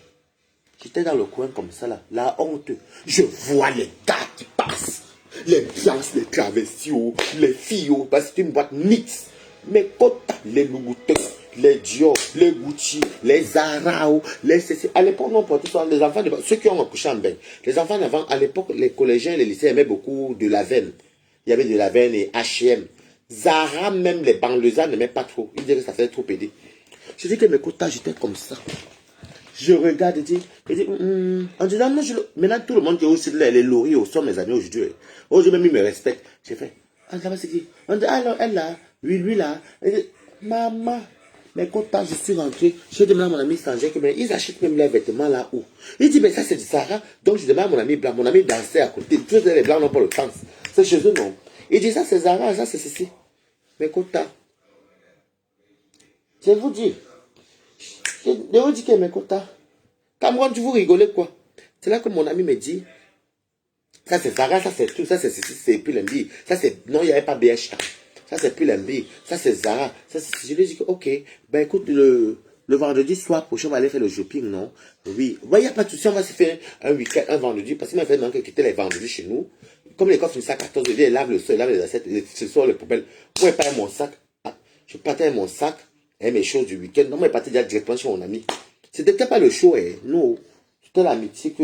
J'étais dans le coin comme ça là. La honte. Je vois les gars qui passent. Les blancs, les travestis, les filles. Parce que c'est une boîte mixte. Mes quotas. Les Louboutin, les Dior, les Gucci, les Zara, les CC. À l'époque, non, pour tous les enfants, ceux qui ont accouché en bain. Les enfants d'avant, à l'époque, les collégiens et les lycéens aimaient beaucoup de la veine. Il y avait de la veine et H&M. Zara, même les banlieusards n'aimaient pas trop. Ils disaient que ça faisait trop pédé. Je dis que mes quotas, j'étais comme ça. Je regarde et dis en disant, non, maintenant tout le monde qui est aussi les loris sont mes amis aujourd'hui. Aujourd'hui même ils me respectent. J'ai fait, là-bas c'est qui? On dit, alors elle là, lui là. Elle dit, maman, Mais quand je suis rentré, je demande à mon ami étranger que mais ils achètent même leurs vêtements là où. Il dit, mais ça c'est du Zara. Donc je demande à mon ami blanc. Mon ami dansait à côté. Tous les blancs n'ont pas le temps. C'est chez eux, non. Il dit, ça c'est Zara, ça c'est ceci. Mais Kota, je vous dis, que mes Kota, Cameroun, tu vous rigolez quoi? C'est là que mon ami me dit, ça c'est Zara, ça c'est tout, ça c'est ceci, c'est plus l'MB. Ça c'est, non, il n'y avait pas BH. Ça c'est plus l'MB, ça c'est Zara. Ça, je lui dis que, ok, ben écoute, le vendredi soir prochain, on va aller faire le shopping, non? Oui, il n'y a pas de souci, on va se faire un week-end, un vendredi, parce qu'il m'a fait donc quitter les vendredis chez nous. Comme l'école finissait à 14h, il lave le sol, il lave les assiettes, ce soir les poubelles. Moi, je partais mon sac, je partais avec mon sac et mes choses du week-end. Non, moi, je partais directement chez mon ami. C'était peut-être pas le show, non. C'était l'amitié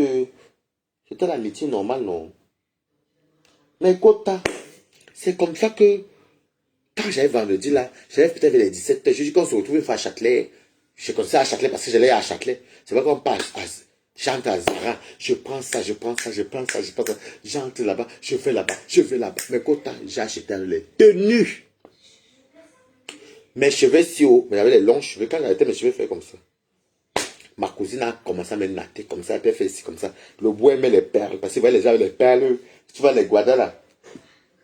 c'était l'amitié normale, non. Mais Kota, c'est comme ça que, quand j'avais vendredi là, j'avais peut-être vers les 17h, je dis qu'on se retrouve une fois à Châtelet. Je commençais à Châtelet parce que j'allais à Châtelet. C'est pas qu'on passe j'entre à Zara, je prends ça, j'entre là-bas, je vais là-bas, Mais quand j'ai acheté les tenues, mes cheveux si haut, mais j'avais les longs cheveux, quand j'arrêtais mes cheveux faire comme ça. Ma cousine a commencé à me natter comme ça, elle peut faire ici comme ça. Le bois met les perles, parce que vous voyez les gens avec les perles, tu vois les guadas là.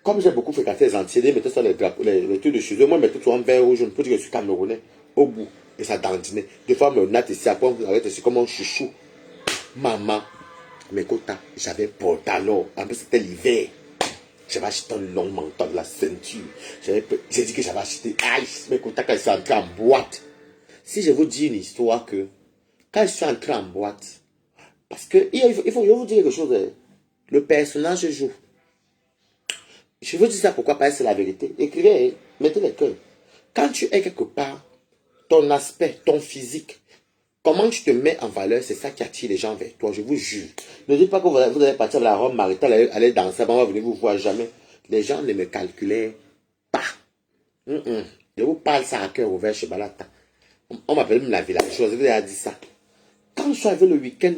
Comme j'ai beaucoup fréquenté les entiers, ils mettaient sur les trucs de cheveux, moi je mettais tout en vert rouge, pour dire que je suis camerounais, au bout, et ça dandinait. Des fois, me natte ici, après on vous arrête ici comme un chouchou. Maman, mais Kota, j'avais pantalon. En plus, c'était l'hiver. J'avais acheté un long manteau de la ceinture. J'ai dit que j'avais acheté ice. Mais Kota, quand je suis entré en boîte. Si je vous dis une histoire que, quand je suis entré en boîte, parce que, il faut vous dire quelque chose. Le personnage joue. Je vous dis ça pourquoi, parce que c'est la vérité. Écrivez, mettez les cœurs. Quand tu es quelque part, ton aspect, ton physique, comment tu te mets en valeur, c'est ça qui attire les gens vers toi, je vous jure. Ne dites pas que vous allez partir avec la robe maritale, aller danser, on va venir vous voir jamais. Les gens ne me calculaient pas. Je vous parle ça à cœur ouvert chez Balata. On m'appelle même la villageoise, je vous ai dit ça. Quand je suis arrivé le week-end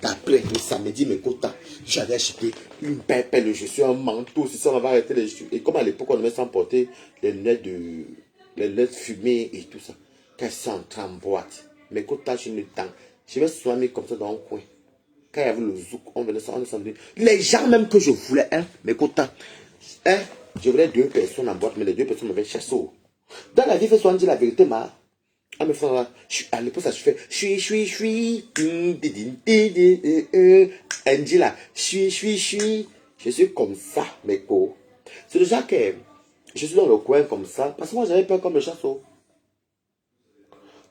d'après, le samedi, mes quotas, j'avais acheté une pelle, je suis un manteau, c'est ça, on va arrêter les cheveux. Et comme à l'époque, on devait s'emporter les lunettes fumées et tout ça. Quand je suis entré en boîte, mes quotas, je me tends. Je vais souvent mis comme ça dans un coin. Quand il y avait le zouk, on venait s'enlever. Les gens même que je voulais, mes quotas, je voulais 2 personnes en boîte, mais les 2 personnes m'avaient chassé. Dans la vie, il faut souvent dire la vérité, ma. À l'époque, ça se fait. Andy là, je suis comme ça, mes co. C'est déjà que je suis dans le coin comme ça, parce que moi j'avais peur comme le chasseau.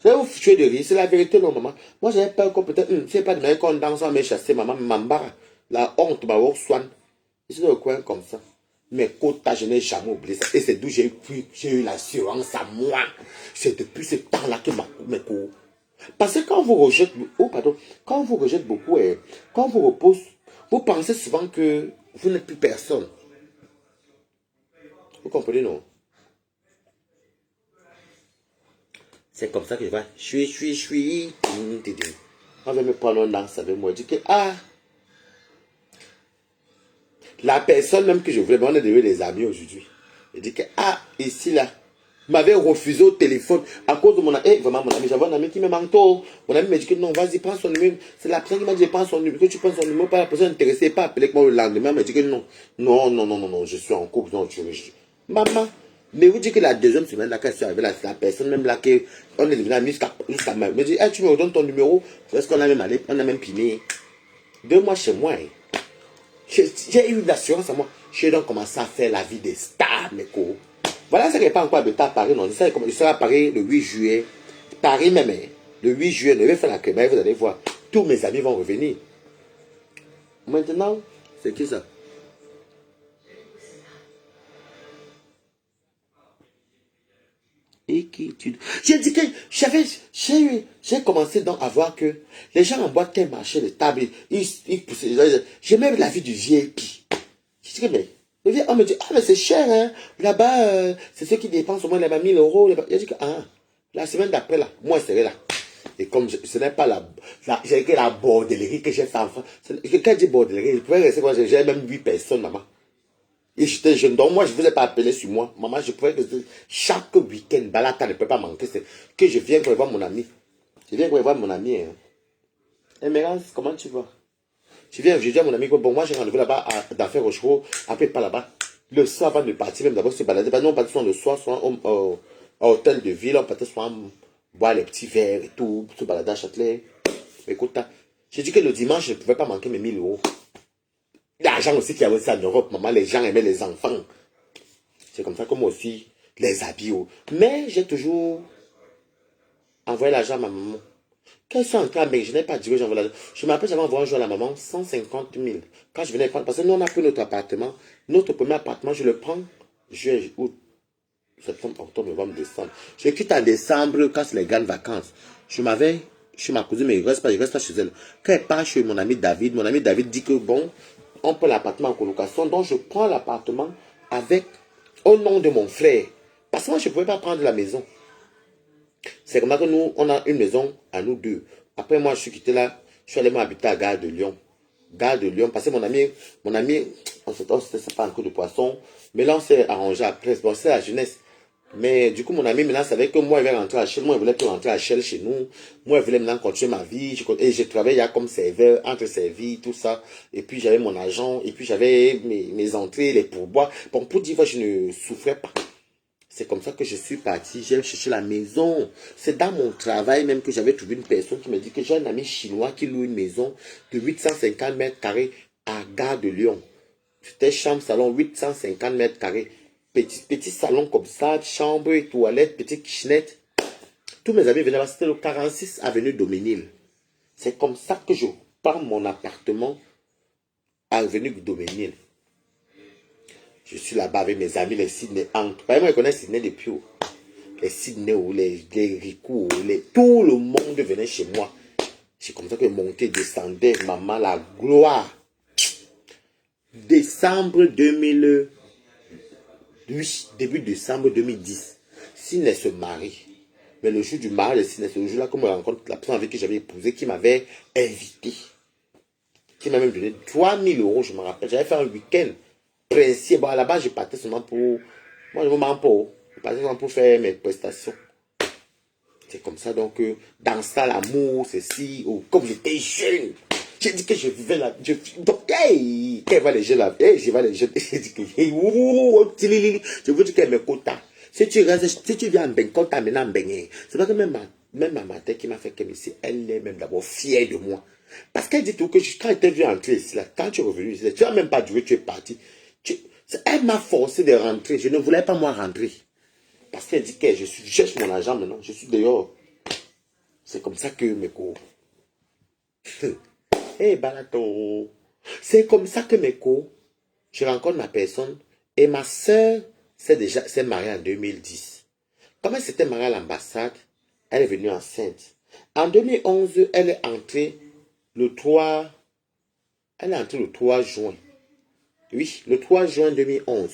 J'allais vous tuer de rire, c'est la vérité, non, maman. Moi j'avais peur comme peut-être, c'est pas de manière qu'on danse en me chasser, maman, m'embarre. La honte, ma soigne. Je suis dans le coin comme ça. Mais Kota, je n'ai jamais oublié ça. Et c'est d'où j'ai eu l'assurance à moi. C'est depuis ce temps-là que mes cours. Parce que quand vous rejetez, quand vous rejetez beaucoup et quand vous repoussez, vous pensez souvent que vous n'êtes plus personne. Vous comprenez, non? C'est comme ça que je vais. On va me prendre un danse avec moi. Je dis que, la personne même que je voulais, on est devenus des amis aujourd'hui. Je dis que, ici là, m'avait refusé au téléphone à cause de mon ami. Vraiment, mon ami, j'avais un ami qui me manque. Mon ami me dit que non, vas-y, prends son numéro. C'est la personne qui m'a dit, prends son numéro. Que tu prends son numéro, pas la personne intéressée, pas appeler moi le lendemain. Elle me dit que non. Non, je suis en couple. Non, maman, mais vous dites que la deuxième semaine, là, quand je suis arrivé, la personne même là, on est devenu amis jusqu'à ma. Me dit, tu me redonnes ton numéro. Parce qu'on a même allé, on a même piné 2 mois chez moi. J'ai eu l'assurance à moi. J'ai donc commencé à faire la vie des stars, mes co. Voilà, ça n'est pas encore habité à Paris, non. Je serai à Paris le 8 juillet. Paris même, le 8 juillet, je vais faire la crémaille, vous allez voir. Tous mes amis vont revenir. Maintenant, c'est qui ça? Et qui tu... J'ai dit que j'ai commencé donc à voir que les gens en boîte, quand marchaient les tables, ils poussaient. J'ai même la vie du VIP. Je dis que, mais, le vieux, on me dit, mais c'est cher, hein. Là-bas, c'est ceux qui dépensent au moins les 1000 euros. J'ai dit que, la semaine d'après, là, moi, c'est là. Et comme ce n'est pas j'ai que la bordellerie que j'ai fait enfant. Quand je dis bordellerie, je pouvais rester quoi, j'ai même 8 personnes, maman. Et j'étais jeune. Donc moi, je ne vous ai pas appelé sur moi. Maman, je pouvais que chaque week-end, Balata ne peut pas manquer. C'est que je viens pour voir mon ami. Je viens pour voir mon ami. Hein. Et Mérance, comment tu vas? Je dis à mon ami que bon, moi j'ai rendez-vous là-bas dans Fer Rochereau, après pas là-bas. Le soir avant de partir, même d'abord se balader. Nous on partait soit le soir, soit au hôtel de ville, on partait soit boire les petits verres et tout, se balader à Châtelet. Écoute, j'ai dit que le dimanche, je ne pouvais pas manquer mes 1000 euros. L'argent aussi qu'il y avait ça en Europe, maman, les gens aimaient les enfants. C'est comme ça que moi aussi, les habits. Mais j'ai toujours envoyé l'argent à ma maman. Quand ils sont entrés à Mec, je n'ai pas dit que j'envoie l'argent. Je me rappelle, j'avais envoyé un jour à la maman 150 000. Quand je venais prendre, parce que nous on a pris notre appartement. Notre premier appartement, je le prends juillet, août, septembre, octobre, novembre, décembre. Je quitte en décembre quand c'est les grandes vacances. Je m'avais chez ma cousine, mais il ne reste pas chez elle. Quand elle part chez mon ami David dit que bon, on prend l'appartement en colocation. Donc je prends l'appartement avec au nom de mon frère. Parce que moi, je ne pouvais pas prendre la maison. C'est comme ça que nous, on a une maison à nous deux. Après, moi, je suis quitté là. Je suis allé m'habiter à Gare de Lyon. Gare de Lyon, parce que mon ami, on s'était pas un coup de poisson. Mais là, on s'est arrangé après. Bon, c'est la jeunesse. Mais du coup, mon ami, maintenant, savait que moi, il va rentrer à Shell. Moi, il voulait plus rentrer à Shell chez nous. Moi, il voulait maintenant continuer ma vie. Et j'ai travaillé comme serveur, entre services, tout ça. Et puis, j'avais mon agent. Et puis, j'avais mes entrées, les pourboires. Bon, pour dire, je ne souffrais pas. C'est comme ça que je suis parti, j'ai cherché la maison. C'est dans mon travail même que j'avais trouvé une personne qui me dit que j'ai un ami chinois qui loue une maison de 850 mètres carrés à Gare de Lyon. C'était chambre, salon, 850 mètres carrés. Petit salon comme ça, chambre et toilette, petite kitchenette. Tous mes amis venaient là, c'était le 46 avenue Doménil. C'est comme ça que je prends mon appartement à avenue Doménil. Je suis là-bas avec mes amis, les Sydney. Moi, je connais Sydney depuis où? Les Sydney ou les Rico, tout le monde venait chez moi. C'est comme ça que je montais, descendais, maman, la gloire. Décembre 2008, début décembre 2010, Sydney se marie. Mais le jour du mariage de Sydney, c'est le jour-là que je rencontre la personne avec qui j'avais épousé, qui m'avait invité. Qui m'a même donné 3000 euros, je me rappelle. J'avais fait un week-end. Princier. Bon, là-bas, je partais seulement pour... Moi, je ne me mens pas. Je partais seulement pour faire mes prestations. C'est comme ça, donc, dans ça, l'amour, ceci, comme j'étais jeune, j'ai dit que je vivais là. Donc, hey, qu'elle va les jeunes là. Hey, je vais les jeunes. J'ai dit que, hey, je veux dire qu'elle me quota. Si tu viens en Beng, quand tu as maintenant en Beng, c'est pas que même ma mère qui m'a fait comme ici, elle est même d'abord fière de moi. Parce qu'elle dit tout que quand elle t'a vu entrer ici, là, quand tu es revenu ici, tu n'as même pas duré, tu es parti. Elle m'a forcé de rentrer. Je ne voulais pas moi rentrer. Parce qu'elle dit que je cherche mon argent maintenant. Je suis dehors. C'est comme ça que mes cours. Hey, Balato. C'est comme ça que mes cours. Je rencontre ma personne. Et ma soeur s'est mariée en 2010. Comme elle s'était mariée à l'ambassade, elle est venue enceinte. En 2011, elle est entrée le 3 juin. Oui, le 3 juin 2011.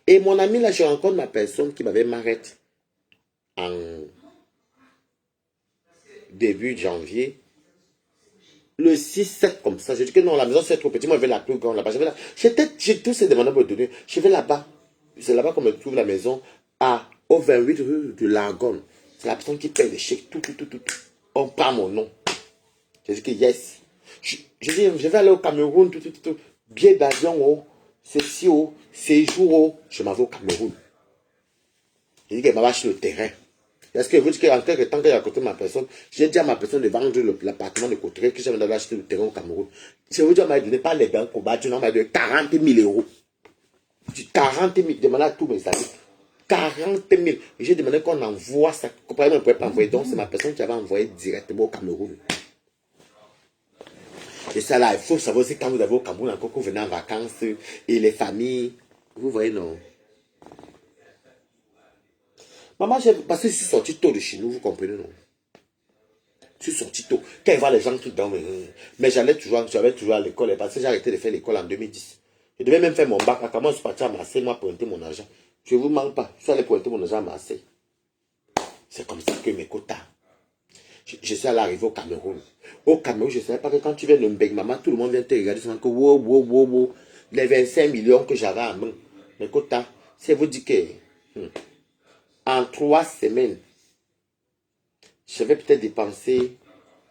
Et mon ami, là, je rencontre ma personne qui m'avait marié en début janvier. Le 6-7 comme ça. Je dis que non, la maison c'est trop petit. Moi, je vais la plus grande là-bas. J'ai tous ces demandes pour donner. Je vais là-bas. C'est là-bas qu'on me trouve la maison au 28 rue de Largonne. C'est la personne qui paye les chèques. Tout. On prend mon nom. Je dis que yes. Je dis, je vais aller au Cameroun. Tout. Billet d'avion, ceci, séjour, je m'en vais au Cameroun. Je dis qu'elle m'a acheté le terrain. Est-ce que vous dites qu'en quelque temps qu'elle a côté ma personne, j'ai dit à ma personne de vendre l'appartement de côté, que j'avais d'aller acheter le terrain au Cameroun. Je vous dis, on m'a donné pas les banques au bas, on m'a donné 40 000 euros. 40 000, demandé à tous mes amis. 40 000. Et j'ai demandé qu'on envoie ça. Pourquoi on ne pouvait pas envoyer? Donc c'est ma personne qui avait envoyé directement au Cameroun. Et ça là, il faut savoir aussi quand vous avez au Cameroun, encore que vous venez en vacances, et les familles, vous voyez, non. Maman, parce que je suis sorti tôt de chez nous, vous comprenez, non? Je suis sorti tôt. Quand il voit les gens qui dorment, mais j'avais toujours à l'école, parce que j'ai arrêté de faire l'école en 2010. Je devais même faire mon bac. Quand moi je suis parti à Marseille, moi pointer mon argent. Je ne vous mens pas, je suis allé pointer mon argent à Marseille. C'est comme ça que mes quotas. Je suis allé arriver au Cameroun. Au Cameroun, je ne savais pas que quand tu viens de Mbeng, maman, tout le monde vient te regarder. C'est que wow. les 25 millions que j'avais en main. Mais Kota, c'est vous dire que en 3 semaines, je vais peut-être dépenser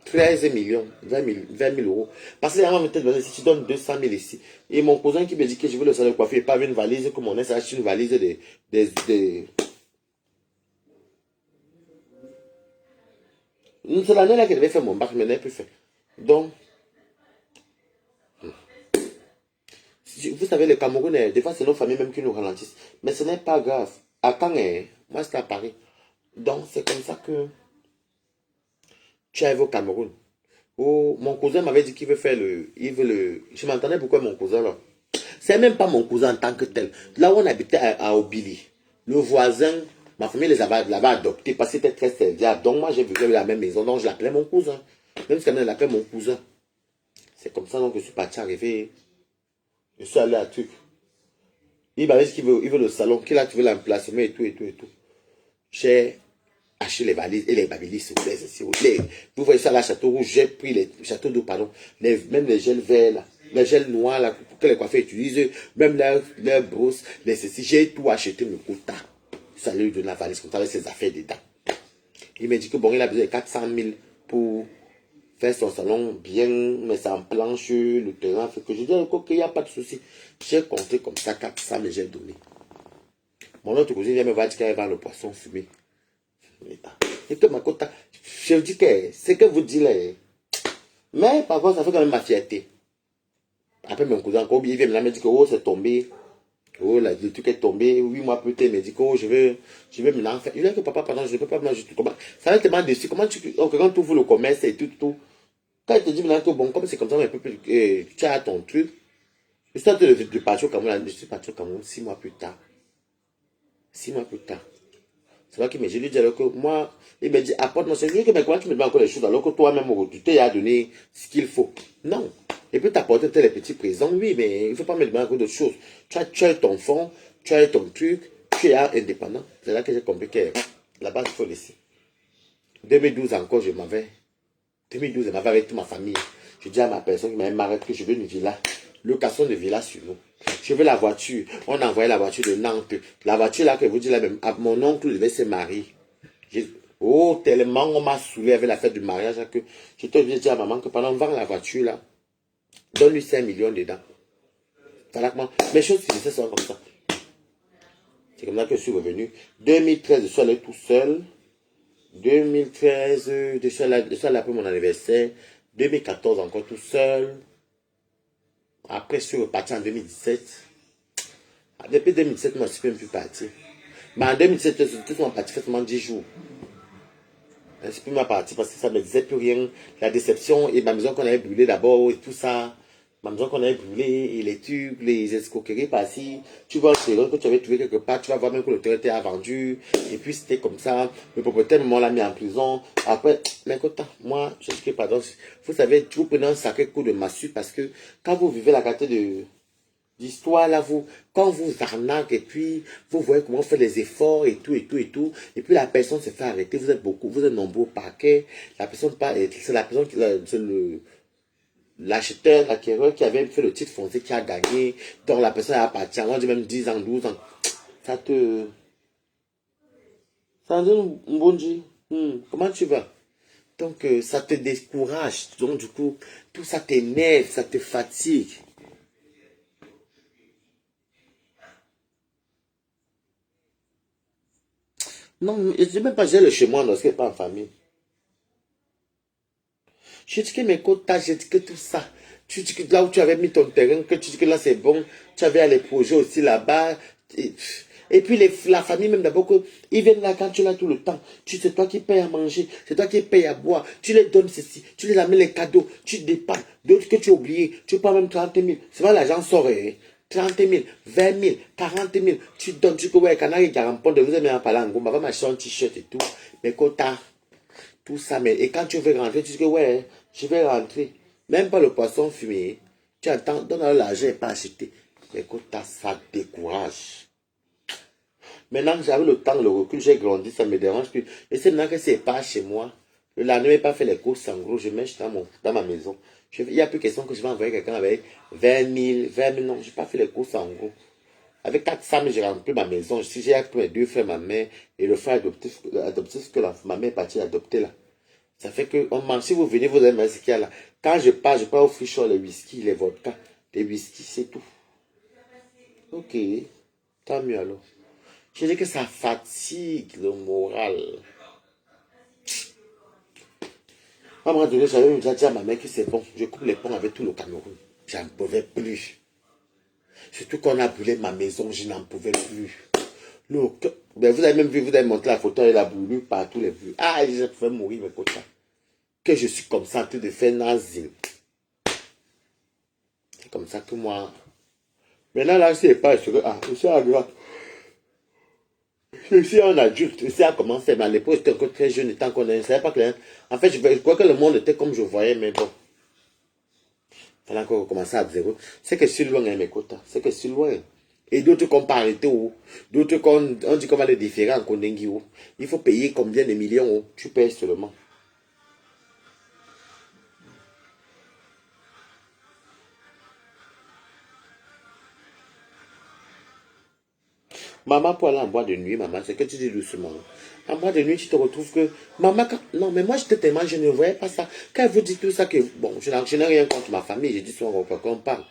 13 millions, 20 000 euros. Parce que la maman me dit, si tu donnes 200 000 ici, et mon cousin qui me dit que je veux le salon de coiffure, et pas une valise, comme on a acheté une valise c'est l'année là qu'elle devait faire mon bac, mais elle n'a plus fait. Donc, vous savez, le Cameroun, des fois, c'est nos familles même qui nous ralentissent. Mais ce n'est pas grave. À quand, moi, c'est à Paris. Donc, c'est comme ça que tu arrives au Cameroun. Oh, mon cousin m'avait dit qu'il veut faire je m'entendais pourquoi mon cousin là. C'est même pas mon cousin en tant que tel. Là où on habitait à Obili, le voisin, ma famille l'avait adopté parce que c'était très serviable. Donc moi, j'ai vécu la même maison. Donc je l'appelais mon cousin. Même si elle l'appelait mon cousin. C'est comme ça donc que je suis parti arriver. Je suis allé à truc. Il m'avait dit qu'il veut le salon, qu'il a trouvé l'emplacement et tout. J'ai acheté les valises et les babilis. Vous voyez ça là, Château Rouge, j'ai pris les châteaux d'eau, pardon. Même les gels verts là, les gels noirs là, que les coiffeurs utilisent, même leurs brosses, les ceci, j'ai tout acheté le quota. Ça lui donne la valise comme ça avec ses affaires dedans. Il m'a dit que bon, il a besoin de 400 000 pour faire son salon bien, mais c'est en planche, le terrain, fait que je dis qu'il n'y a pas de souci. J'ai compté comme ça 400 000, j'ai donné. Mon autre cousine vient me voir dire qu'elle vend le poisson fumé. Et que ma quota, je dis que c'est que vous dites là. Mais par contre, ça fait quand même ma fierté. Après, mon cousin, quand il vient me dit que oh, c'est tombé. Oh, le truc est tombé. 8 mois plus tard, il me dit que oh, je vais maintenant faire. Il dit que papa, pardon, je ne peux pas manger tout. Ça va tellement déçu. Comment quand tu ouvres le commerce et tout. Quand il te dit maintenant que bon, comme c'est comme ça, un peu plus, tu as ton truc. Je suis de partir au Cameroun. Je suis parti au Cameroun 6 mois plus tard. 6 mois plus tard. C'est vrai qu'il me dit, je lui dis alors que moi, il me dit, apporte-moi, c'est lui que mais comment tu me demandes encore les choses alors que toi-même, tu t'es donné ce qu'il faut. Non. Et puis t'apporter tel petits présents, oui, mais il ne faut pas me demander encore d'autres choses. Tu as ton fond, tu as ton truc, tu es indépendant. C'est là que j'ai compris que là-bas, il faut laisser. 2012 encore, 2012, je m'avais avec toute ma famille. Je dis à ma personne qui m'avait marre que je veux une villa. Location de villa sur nous. Je veux la voiture. On a envoyé la voiture de Nantes. La voiture là que vous dites là même. Mon oncle devait se marier. Oh, tellement on m'a saoulé avec la fête du mariage que j'étais obligé de dire à maman que pendant vendre la voiture là, donne-lui 5 millions dedans. Voilà comment. Mes choses qui sont comme ça. C'est comme ça que je suis revenu. 2013, je suis allé tout seul. 2013, je suis allé après mon anniversaire. 2014, encore tout seul. Après, je suis reparti en 2017. Depuis 2017, moi, je ne suis même plus parti. Mais en 2017, je suis parti seulement 10 jours. Je ne suis plus parti parce que ça ne me disait plus rien. La déception et ma maison qu'on avait brûlée d'abord et tout ça. Ma maison qu'on avait brûlée et les tubes, les escroqueries par-ci. Tu vois le terrain que tu avais trouvé quelque part, tu vas voir même que le terrain était vendu. Et puis c'était comme ça. Le propriétaire l'a mis en prison. Après, mais écoute, moi, je dis pardon. Vous savez, vous prenez un sacré coup de massue parce que quand vous vivez la qualité d'histoire là, quand vous arnaquez et puis vous voyez comment on fait les efforts et tout, et puis la personne se fait arrêter, vous êtes nombreux au parquet, la personne c'est la personne c'est l'acheteur, l'acquéreur qui avait fait le titre foncier qui a gagné, donc la personne appartient, on dit même 10 ans, 12 ans, ça donne un bon Dieu, comment tu vas? Donc ça te décourage, donc du coup, tout ça t'énerve, ça te fatigue. Non, je ne dis même pas, j'ai le chez moi, lorsqu'il n'est pas en famille. Je dis que mes quotas, je dis que tout ça. Tu dis que là où tu avais mis ton terrain, que tu dis que là c'est bon, tu avais les projets aussi là-bas. Et puis la famille même d'abord, ils viennent là quand tu l'as tout le temps. C'est toi qui payes à manger, c'est toi qui payes à boire. Tu les donnes ceci, tu les amènes les cadeaux, tu dépannes. D'autres que tu as oubliés, tu prends même 30 000. C'est vrai, l'argent sort. 30 000, 20 000, 40 000, tu donnes, tu dis que ouais, canard, il garantit de vous aimer en parlant, on va m'acheter un t-shirt et tout, mais quota, tout ça, mais, et quand tu veux rentrer, tu dis que ouais, je vais rentrer, même pas le poisson fumé, tu entends, donne l'argent et pas acheter, mais quota, ça décourage. Maintenant que j'avais le temps, le recul, j'ai grandi, ça me dérange plus, et c'est maintenant que c'est pas chez moi, Le lendemain, je n'ai pas fait les courses en gros, je mets dans ma maison. Il n'y a plus question que je vais envoyer quelqu'un avec 20 000, non, je n'ai pas fait les courses en gros. Avec 400 000, j'ai rempli ma maison. Si j'ai appris mes deux frères, ma mère, et le frère adoptif que ma mère est partie adopter là. Ça fait que, on mange, si vous venez, vous allez manger ce qu'il y a là. Quand je pars au free shop, les whisky, les vodka, les whisky, c'est tout. Ok, tant mieux alors. Je dis que ça fatigue le moral. À un moment donné, j'avais déjà dit à ma mère que c'est bon. Je coupe les ponts avec tout le Cameroun. J'en pouvais plus. Surtout qu'on a brûlé ma maison, je n'en pouvais plus. Mais vous avez même vu, vous avez montré la photo, il a brûlé partout les bruits. Ah, je pouvais mourir, mes potes. Que je suis comme ça en train de faire nazi. C'est comme ça que moi. Maintenant, là, c'est pas. Je suis agréable. Je suis un adulte, je sais comment faire, mais à l'époque, j'étais encore très jeune, tant qu'on ne savait pas que... En fait, je crois que le monde était comme je voyais, mais bon. Il fallait encore recommencer à zéro. C'est que je suis loin, hein, mes quotas. C'est que je suis loin. Et d'autres qu'on pas arrêté, d'autres qu'on on dit qu'on va les différer en Kondengui. Il faut payer combien de millions, tu payes seulement. Maman, pour aller en boîte de nuit, maman, c'est que tu dis doucement. En boîte de nuit, tu te retrouves que... Maman, non, mais moi, j'étais tellement... Je ne voyais pas ça. Quand elle vous dit tout ça, que... Bon, je n'ai rien contre ma famille. J'ai dit souvent qu'on parle.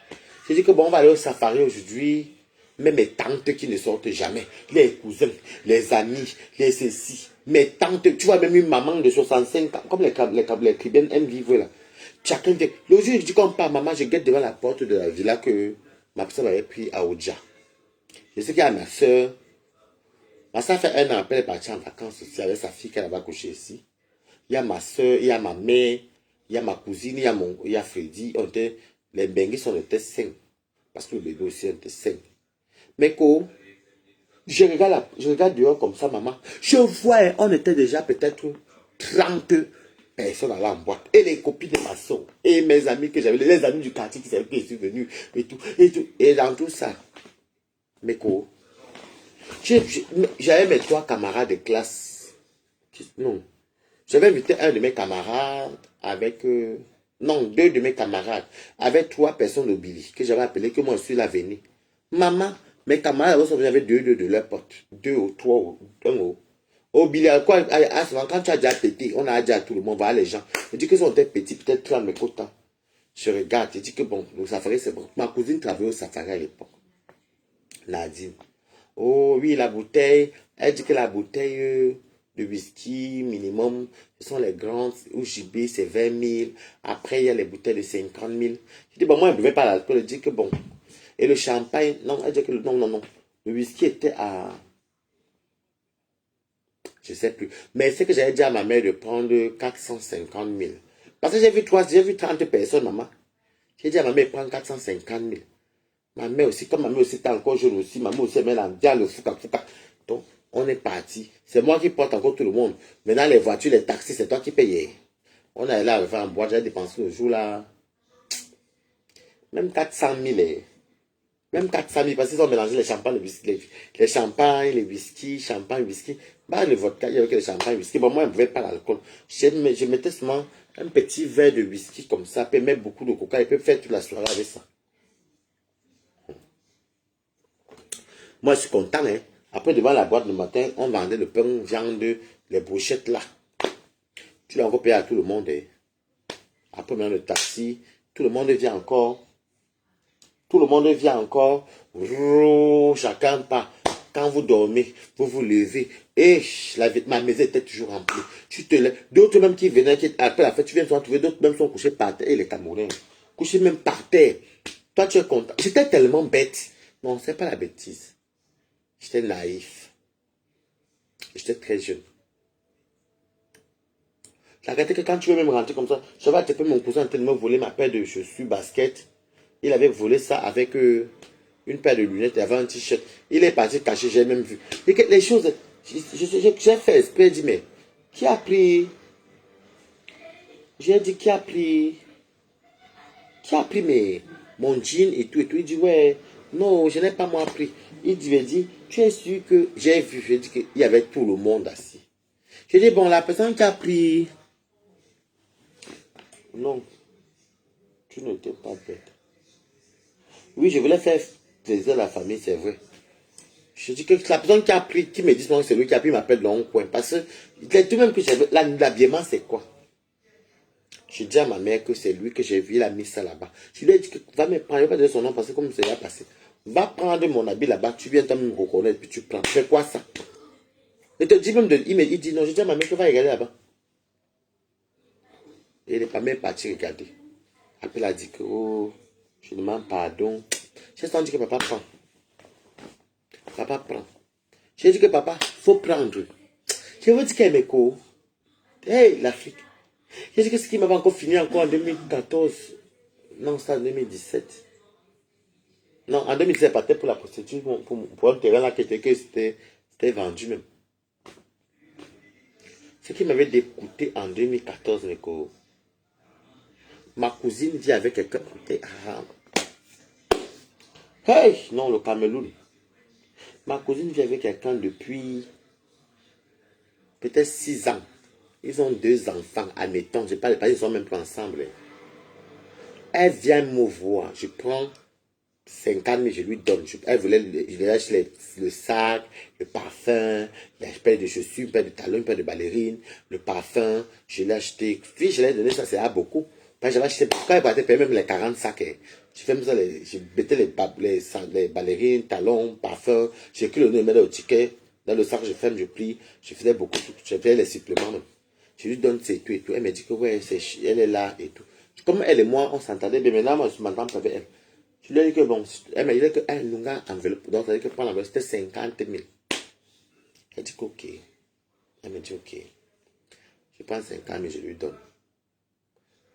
J'ai dit que bon, on va aller au safari aujourd'hui. Mais mes tantes qui ne sortent jamais. Les cousins, les amis, les ceci. Mes tantes, tu vois, même une maman de 65 ans, comme les Caribéennes aiment vivre là. Chacun vient. Le jour où je dis qu'on part, maman, je guette devant la porte de la villa que ma personne avait pris à Oudja. Je sais qu'il y a ma soeur. Ma soeur fait un an après, elle est partie en vacances aussi avec sa fille qu'elle va coucher ici. Il y a ma soeur, il y a ma mère, il y a ma cousine, il y a Freddy. Les benguis sont de 5. Parce que le bébé aussi était 5. Mais quoi, je regarde dehors comme ça, maman. Je vois, on était déjà peut-être 30 personnes à en boîte. Et les copines de ma soeur. Et mes amis que j'avais, les amis du quartier qui savaient que je suis venu. Et tout, et tout. Et dans tout ça. Mais quoi, j'avais mes 3 camarades de classe. Non. J'avais invité un de mes camarades avec... non, 2 de mes camarades. Avec 3 personnes de Billy que j'avais appelé, que moi je suis l'avenir. Maman, mes camarades, j'avais 2 de leurs potes. 2 ou 3 ou 1 ou... Au Billy, quoi, quand tu as déjà pété, on a dit à tout le monde, voilà les gens. Je dis que si on était petits, peut-être 30 mes quotas. Je regarde, je dis que bon, le safari c'est bon. Ma cousine travaillait au safari à l'époque. Nadine. Oh oui, la bouteille. Elle dit que la bouteille de whisky minimum, ce sont les grandes. Ou JB, c'est 20 000. Après, il y a les bouteilles de 50 000. Je dis, bon, moi, je ne buvais pas l'alcool. Elle dit que bon. Et le champagne, non, elle dit que non, non, non. Le whisky était à... Je ne sais plus. Mais c'est que j'avais dit à ma mère de prendre 450 000. Parce que j'ai vu 30 personnes, maman. J'ai dit à ma mère, prends 450 000. Ma mère aussi, comme ma mère aussi était encore jeune aussi, ma mère aussi elle met dans le fouca. Donc, on est parti. C'est moi qui porte encore tout le monde. Maintenant, les voitures, les taxis, c'est toi qui payes. On est là, en boîte, j'ai dépensé le jour là. Même 400 000. Même 400 000, parce qu'ils ont mélangé les champagnes, les whisky, les champagnes, les whisky, champagne, whisky. Bah, le vodka, il y avait que les champagnes, whisky. Bon, moi, je ne buvais pas l'alcool. Je mettais seulement un petit verre de whisky comme ça, peut mettre beaucoup de coca, et peut faire toute la soirée avec ça. Moi, je suis content, hein. Après, devant la boîte le matin, on vendait le pain, viande, les brochettes là. Tu l'as encore payé à tout le monde, hein. Après, maintenant, le taxi, tout le monde vient encore. Tout le monde vient encore. Chacun part. Quand vous dormez, vous vous levez. Et ma maison était toujours remplie. Tu te lèves. D'autres même qui venaient, après la fête, tu viens de trouver, d'autres même sont couchés par terre. Et les Camerounais, couchés même par terre. Toi, tu es content. J'étais tellement bête. Non, c'est pas la bêtise. J'étais naïf. J'étais très jeune. J'ai regardé que quand tu veux même rentrer comme ça, j'avais attrapé mon cousin en train de me voler ma paire de chaussures basket. Il avait volé ça avec une paire de lunettes et avait un t-shirt. Il est parti caché, j'ai même vu. Et que les choses, j'ai fait esprit, j'ai dit, mais qui a pris? J'ai dit, qui a pris mon jean et tout, et tout. Il dit, ouais, non, je n'ai pas moi pris. Il dit, tu es sûr que j'ai vu? J'ai dit qu'il y avait tout le monde assis. J'ai dit, bon, la personne qui a pris Non, tu n'étais pas bête. Oui, je voulais faire plaisir à la famille, c'est vrai. Je dis que la personne qui a pris, qui me dit non, c'est lui qui a pris, m'appelle dans un coin. Parce que tout de même que j'avais, l'habillement, c'est quoi? Je dis à ma mère que c'est lui que j'ai vu, il a mis ça là-bas. Je lui ai dit que va me prendre, je ne vais pas dire son nom parce que comme c'est là passé. Va prendre mon habit là-bas, tu viens me reconnaître, puis tu prends. Fais quoi ça? Il te dit même il dit non, je dis à ma mère que va regarder là-bas. Et il n'est pas même parti regarder. Après, il a dit que oh, je demande pardon. J'ai senti que papa prend. Papa prend. J'ai dit que papa, faut prendre. Je veux dire qu'elle me court. Hey, l'Afrique. J'ai dit que ce qui m'avait encore fini encore en 2014. Non, c'est en 2017. Non, en 2017, pas pour la prostitution, pour un terrain là que c'était vendu même. Ce qui m'avait dégoûté en 2014, Nico. Ma cousine vit avec quelqu'un. Hey, non, le Cameroun. Ma cousine vit avec quelqu'un depuis peut-être 6 ans. Ils ont 2 enfants, admettons. Je parle pas, ils sont même pas ensemble. Elle vient me voir. Je prends 50 000, je lui donne. Elle voulait, je lui achète le sac, le parfum, la paire de chaussures, une paire de talons, une paire de ballerines, le parfum. Je l'ai acheté. Puis je l'ai donné, ça, c'est à beaucoup. Quand j'avais acheté, quand elle partait payer même les 40 sacs, je fais ça, je mettais les ballerines, talons, parfums. J'ai écrit le nom, je mettais au ticket. Dans le sac, je ferme, je plie. Je faisais beaucoup, je faisais les suppléments même. Je lui donne c'est tout et tout. Elle me dit que ouais, elle est là et tout. Comme elle et moi, on s'entendait bien. Maintenant, moi, je m'entends pas avec elle. Je lui ai dit que bon, elle m'a dit qu'elle nous a enveloppe. Donc, ça veut dire que pour l'enveloppe, c'était 50 000. Elle dit qu'ok. Elle me dit ok. Je prends 50 000, je lui donne.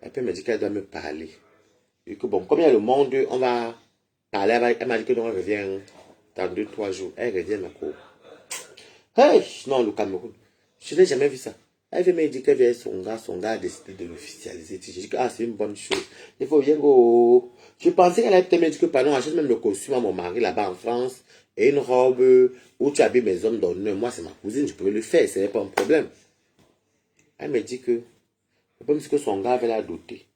Après, elle me dit qu'elle doit me parler. Je dis que bon, comme il y a le monde, on va parler avec. Elle m'a dit que non, elle revient dans 2-3 jours. Elle revient ma cour. Hey, non, le Cameroun. Je n'ai jamais vu ça. Elle vient me dire qu'elle vient son gars a décidé de l'officialiser. Je dis que ah, c'est une bonne chose. Il faut bien go. Je pensais qu'elle allait peut-être me dire que pardon, achète même le costume à mon mari là-bas en France et une robe où tu habilles mes hommes d'honneur. Moi, c'est ma cousine, je pouvais le faire, ce n'est pas un problème. Elle me dit que le problème, c'est que son gars avait la doter,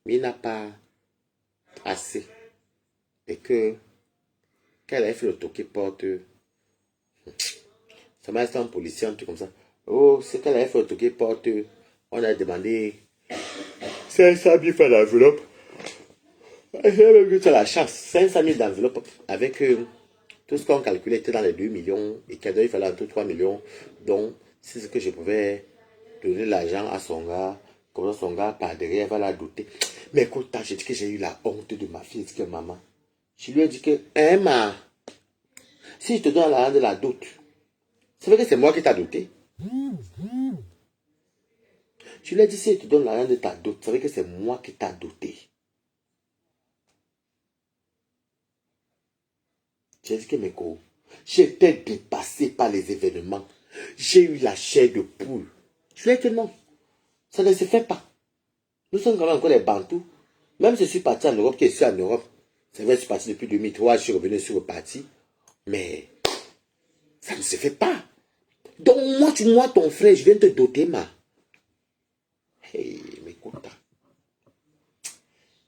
mais il n'a pas assez. Et que qu'elle avait fait le toqué porte. Ça m'a resté un policier, un truc comme ça. Oh, c'est qu'elle avait fait le toqué porte. On a demandé 500 000 francs d'enveloppe. Tu as la chance, 500 000 d'enveloppe avec tout ce qu'on calculait était dans les 2 millions et qu'il fallait entre 3 millions. Donc, c'est ce que je pouvais donner l'argent à son gars. Comme ça, son gars, par derrière, va la doter. Mais écoute, j'ai dit que j'ai eu la honte de ma fille. J'ai dit que maman, je lui ai dit que, Emma, si je te donne l'argent de la dot, c'est vrai que c'est moi qui t'ai doté. Je lui ai dit, si je te donne l'argent de ta dot, c'est vrai que c'est moi qui t'ai doté. J'ai dit que mes gars, j'étais dépassé par les événements. J'ai eu la chair de poule. Je lui ai dit que non, ça ne se fait pas. Nous sommes quand même encore des Bantous. Même si je suis parti en Europe, qui est en Europe, c'est vrai, je suis parti depuis 2003, je suis revenu sur le parti. Mais ça ne se fait pas. Donc moi, ton frère, je viens te doter, ma. Hey, mais écoute,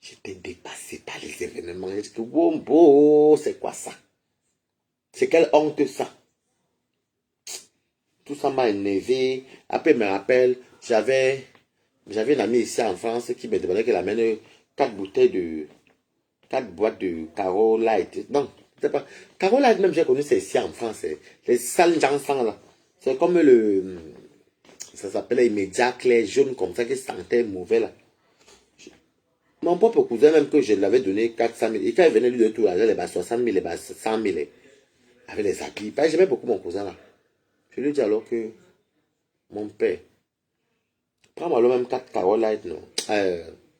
j'étais dépassé par les événements. J'ai dit que, wow, c'est quoi ça? C'est quelle honte ça? Tout ça m'a énervé. Après, il me rappelle, j'avais une amie ici en France qui me demandait qu'elle amène 4 boîtes de Caro Light. Non, c'est pas. Caro Light, même j'ai connu, c'est ici en France. Les sales gens là. C'est comme ça s'appelait immédiat clair jaune comme ça qui sentait mauvais là. Mon propre cousin, même que je l'avais donné 400 000. Et quand il venait lui de tout, il avait 60 000, il avait 100 000. Avec les habits. J'aimais beaucoup mon cousin là. Je lui dis alors que mon père, prends-moi le même 4 Caro Light, non.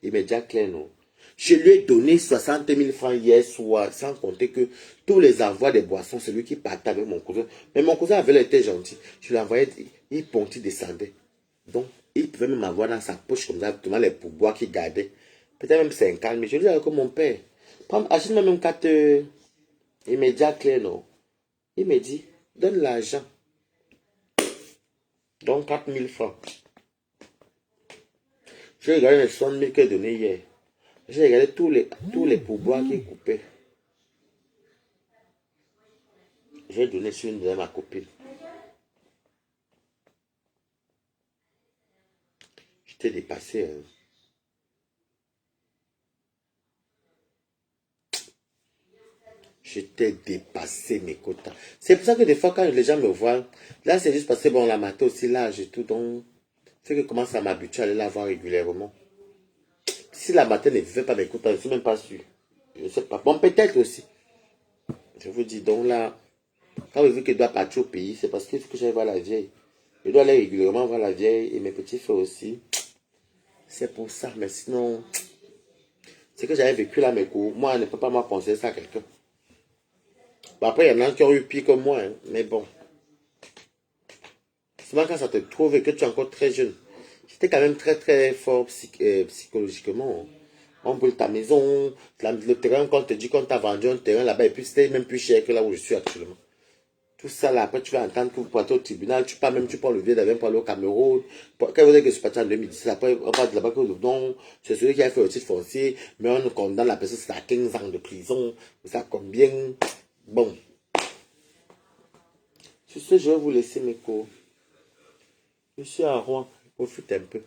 Immédiat clair, non. Je lui ai donné 60 000 francs hier soir, sans compter que tous les envois des boissons, c'est lui qui partait avec mon cousin. Mais mon cousin avait été gentil. Je lui envoyais, il pontait, descendait. Donc, il pouvait même avoir dans sa poche comme ça, tout les pourboires qu'il gardait. Peut-être même 50 000. Je lui ai dit que mon père, achète-moi même 4 immédiats clairs, non. Il me dit, donne l'argent. Donc 4 000 francs. J'ai regardé les 60 000 qu'elle donnait hier. J'ai regardé tous les pourboires qu'il coupait. J'ai donné sur une de ma copine. J'étais dépassé. Hein. J'étais dépassé mes quotas. C'est pour ça que des fois, quand les gens me voient, là, c'est juste parce que, bon, la matin aussi, l'âge et tout, donc, c'est que je commence à m'habituer à aller la voir régulièrement. Si la matin ne fait pas mes quotas, je ne suis même pas sûr. Je ne sais pas. Bon, peut-être aussi. Je vous dis, donc là, quand vous dites que je dois partir au pays, c'est parce qu'il faut que j'aille voir la vieille. Je dois aller régulièrement voir la vieille et mes petits frères aussi. C'est pour ça, mais sinon, c'est que j'avais vécu là mes cours. Moi, je ne peux pas moi conseiller ça à quelqu'un. Bon, après, il y en a qui ont eu pire que moi, hein, mais bon. Souvent, quand ça te trouve et que tu es encore très jeune, j'étais quand même très très fort psychologiquement. On brûle ta maison, le terrain, quand on te dit qu'on t'a vendu un terrain là-bas, et puis c'était même plus cher que là où je suis actuellement. Tout ça là, après tu vas entendre que vous partez au tribunal, tu pars même, tu prends le billet d'avion pour aller au Cameroun. Quand vous dites que je suis parti en 2017, après on parle de là-bas que non, c'est celui qui a fait le titre foncier, mais on condamne la personne, c'est à 15 ans de prison, ça combien. Bon. Sur ce, je vais vous laisser mes cours. Je suis à Rouen, profite un peu.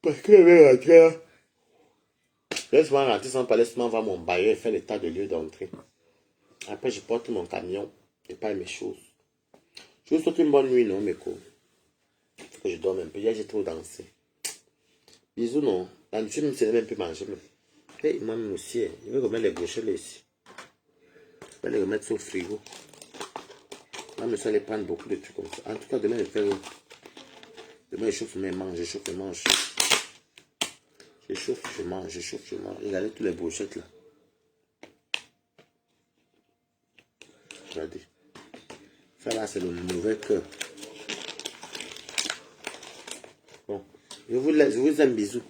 Parce que je vais rentrer. Laisse-moi rentrer sans pas laisse-moi voir mon bailleur et faire l'état de lieu d'entrée. Après, je porte mon camion et pas mes choses. Je vous souhaite une bonne nuit, non, mes cours. Faut que je dorme un peu. Hier, j'ai trop dansé. Bisous, non. La nuit, même, c'est même plus manger. Hey, moi, même aussi, il veut remettre les brochettes là ici. Je vais les remettre sur le frigo. Moi, je vais aller prendre beaucoup de trucs comme ça. En tout cas, demain, je vais faire. Demain, je chauffe mes manches, je chauffe mes manches. Je chauffe, je mange, je chauffe, je mange. Regardez toutes les brochettes là. Regardez. Ça là, c'est le mauvais cœur. Bon. Je vous laisse, je vous aime, bisous.